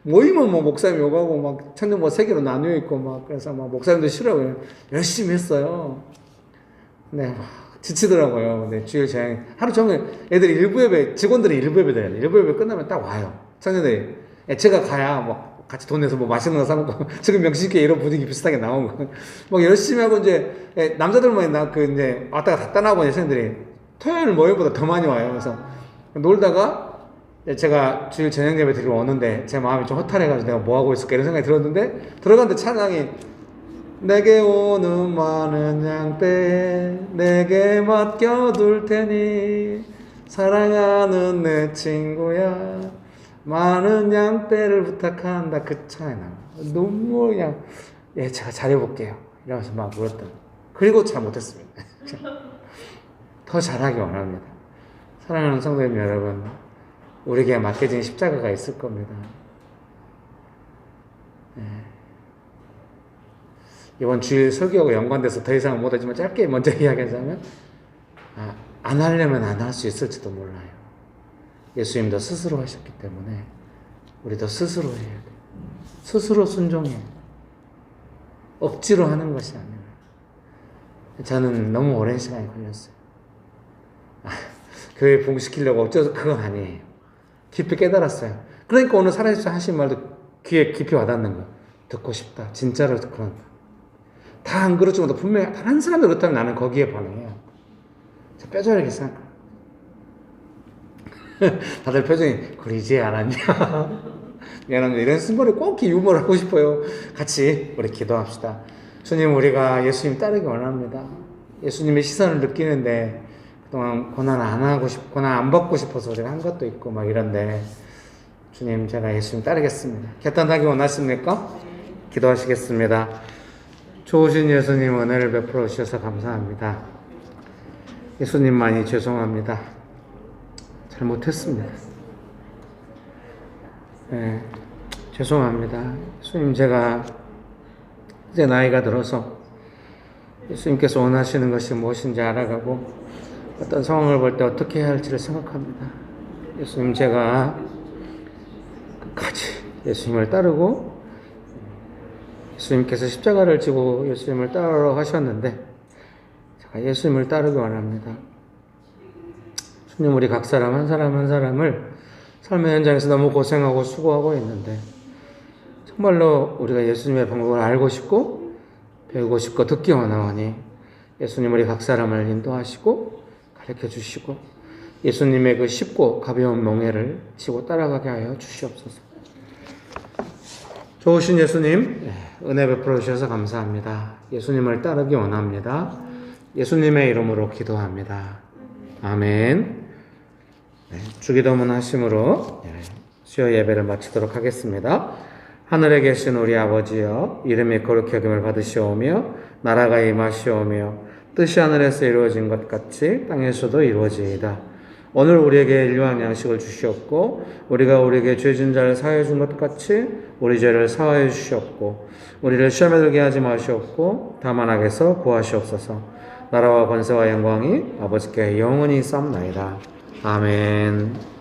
S1: 모이면 뭐 목사님 욕하고 막 청년 뭐 세 개로 나뉘어 있고 막 그래서 막 목사님도 싫어요. 열심히 했어요. 네, 막 지치더라고요. 근데 주일 저녁 하루 종일 애들이 일부 예배 직원들이 일부 예배 드려야 돼. 일부 예배 끝나면 딱 와요. 청년들이 제가 가야 막 같이 돈 내서 뭐 맛있는 거 사먹고 지금 명식회 이런 분위기 비슷하게 나오고 막 열심히 하고 이제 남자들만 이제 왔다가 다 떠나고 여성들이 토요일 모임보다 더 많이 와요. 그래서 놀다가 제가 주일 저녁 예배 드리러 오는데 제 마음이 좀 허탈해가지고 내가 뭐 하고 있을까 이런 생각이 들었는데 들어갔는데 찬양이 내게 오는 많은 양떼 내게 맡겨둘 테니 사랑하는 내 친구야 많은 양떼를 부탁한다. 그 차에 나 너무 그냥 제가 잘해볼게요 이러면서 막 물었다. 그리고 잘 못했습니다. 더 잘하기 원합니다. 사랑하는 성도님 여러분, 우리에게 맡겨진 십자가가 있을 겁니다. 이번 주일 설교하고 연관돼서 더 이상 못하지만 짧게 먼저 이야기하자면 안 하려면 안 할 수 있을지도 몰라요. 예수님도 스스로 하셨기 때문에 우리도 스스로 해야 돼요. 스스로 순종해요. 억지로 하는 것이 아니라. 저는 너무 오랜 시간이 걸렸어요. 교회 부흥시키려고 어쩌서 그건 아니에요. 깊이 깨달았어요. 그러니까 오늘 살아계신 하신 말도 귀에 깊이 와닿는 거예요. 듣고 싶다. 진짜로 그런다. 다 안 그렇지만 분명히 다른 사람이 그렇다면 나는 거기에 반응해요. 뼈저리게 생각해요. 다들 표정이 그걸 이제 알았냐? 미안합니다. 이런 순간에 꼭 유머를 하고 싶어요. 같이 우리 기도합시다. 주님, 우리가 예수님 따르기 원합니다. 예수님의 시선을 느끼는데 그동안 고난 안 받고 싶어서 우리가 한 것도 있고 막 이런데 주님, 제가 예수님 따르겠습니다. 결단하기 원하십니까? 기도하시겠습니다. 좋으신 예수님, 은혜를 베풀어 주셔서 감사합니다. 예수님만이 죄송합니다. 잘못했습니다. 죄송합니다. 예수님, 제가 이제 나이가 들어서 예수님께서 원하시는 것이 무엇인지 알아가고 어떤 상황을 볼 때 어떻게 해야 할지를 생각합니다. 예수님, 제가 끝까지 예수님을 따르고 예수님께서 십자가를 지고 예수님을 따르러 하셨는데 제가 예수님을 따르기 원합니다. 주님, 우리 각 사람 한 사람을 삶의 현장에서 너무 고생하고 수고하고 있는데 정말로 우리가 예수님의 방법을 알고 싶고 배우고 싶고 듣기 원하오니 예수님, 우리 각 사람을 인도하시고 가르쳐 주시고 예수님의 그 쉽고 가벼운 멍에를 지고 따라가게 하여 주시옵소서. 좋으신 예수님, 은혜 베풀어 주셔서 감사합니다. 예수님을 따르기 원합니다. 예수님의 이름으로 기도합니다. 아멘. 주기도문 하심으로 수요 예배를 마치도록 하겠습니다. 하늘에 계신 우리 아버지여, 이름이 거룩히 여김을 받으시오며 나라가 임하시오며 뜻이 하늘에서 이루어진 것 같이 땅에서도 이루어지이다. 오늘 우리에게 일용할 양식을 주시옵고 우리가 우리에게 죄진 자를 사하여 준 것 같이 우리 죄를 사하여 주시옵고 우리를 시험에 들게 하지 마시옵고 다만 악에서 구하시옵소서. 나라와 권세와 영광이 아버지께 영원히 있사옵나이다. 아멘.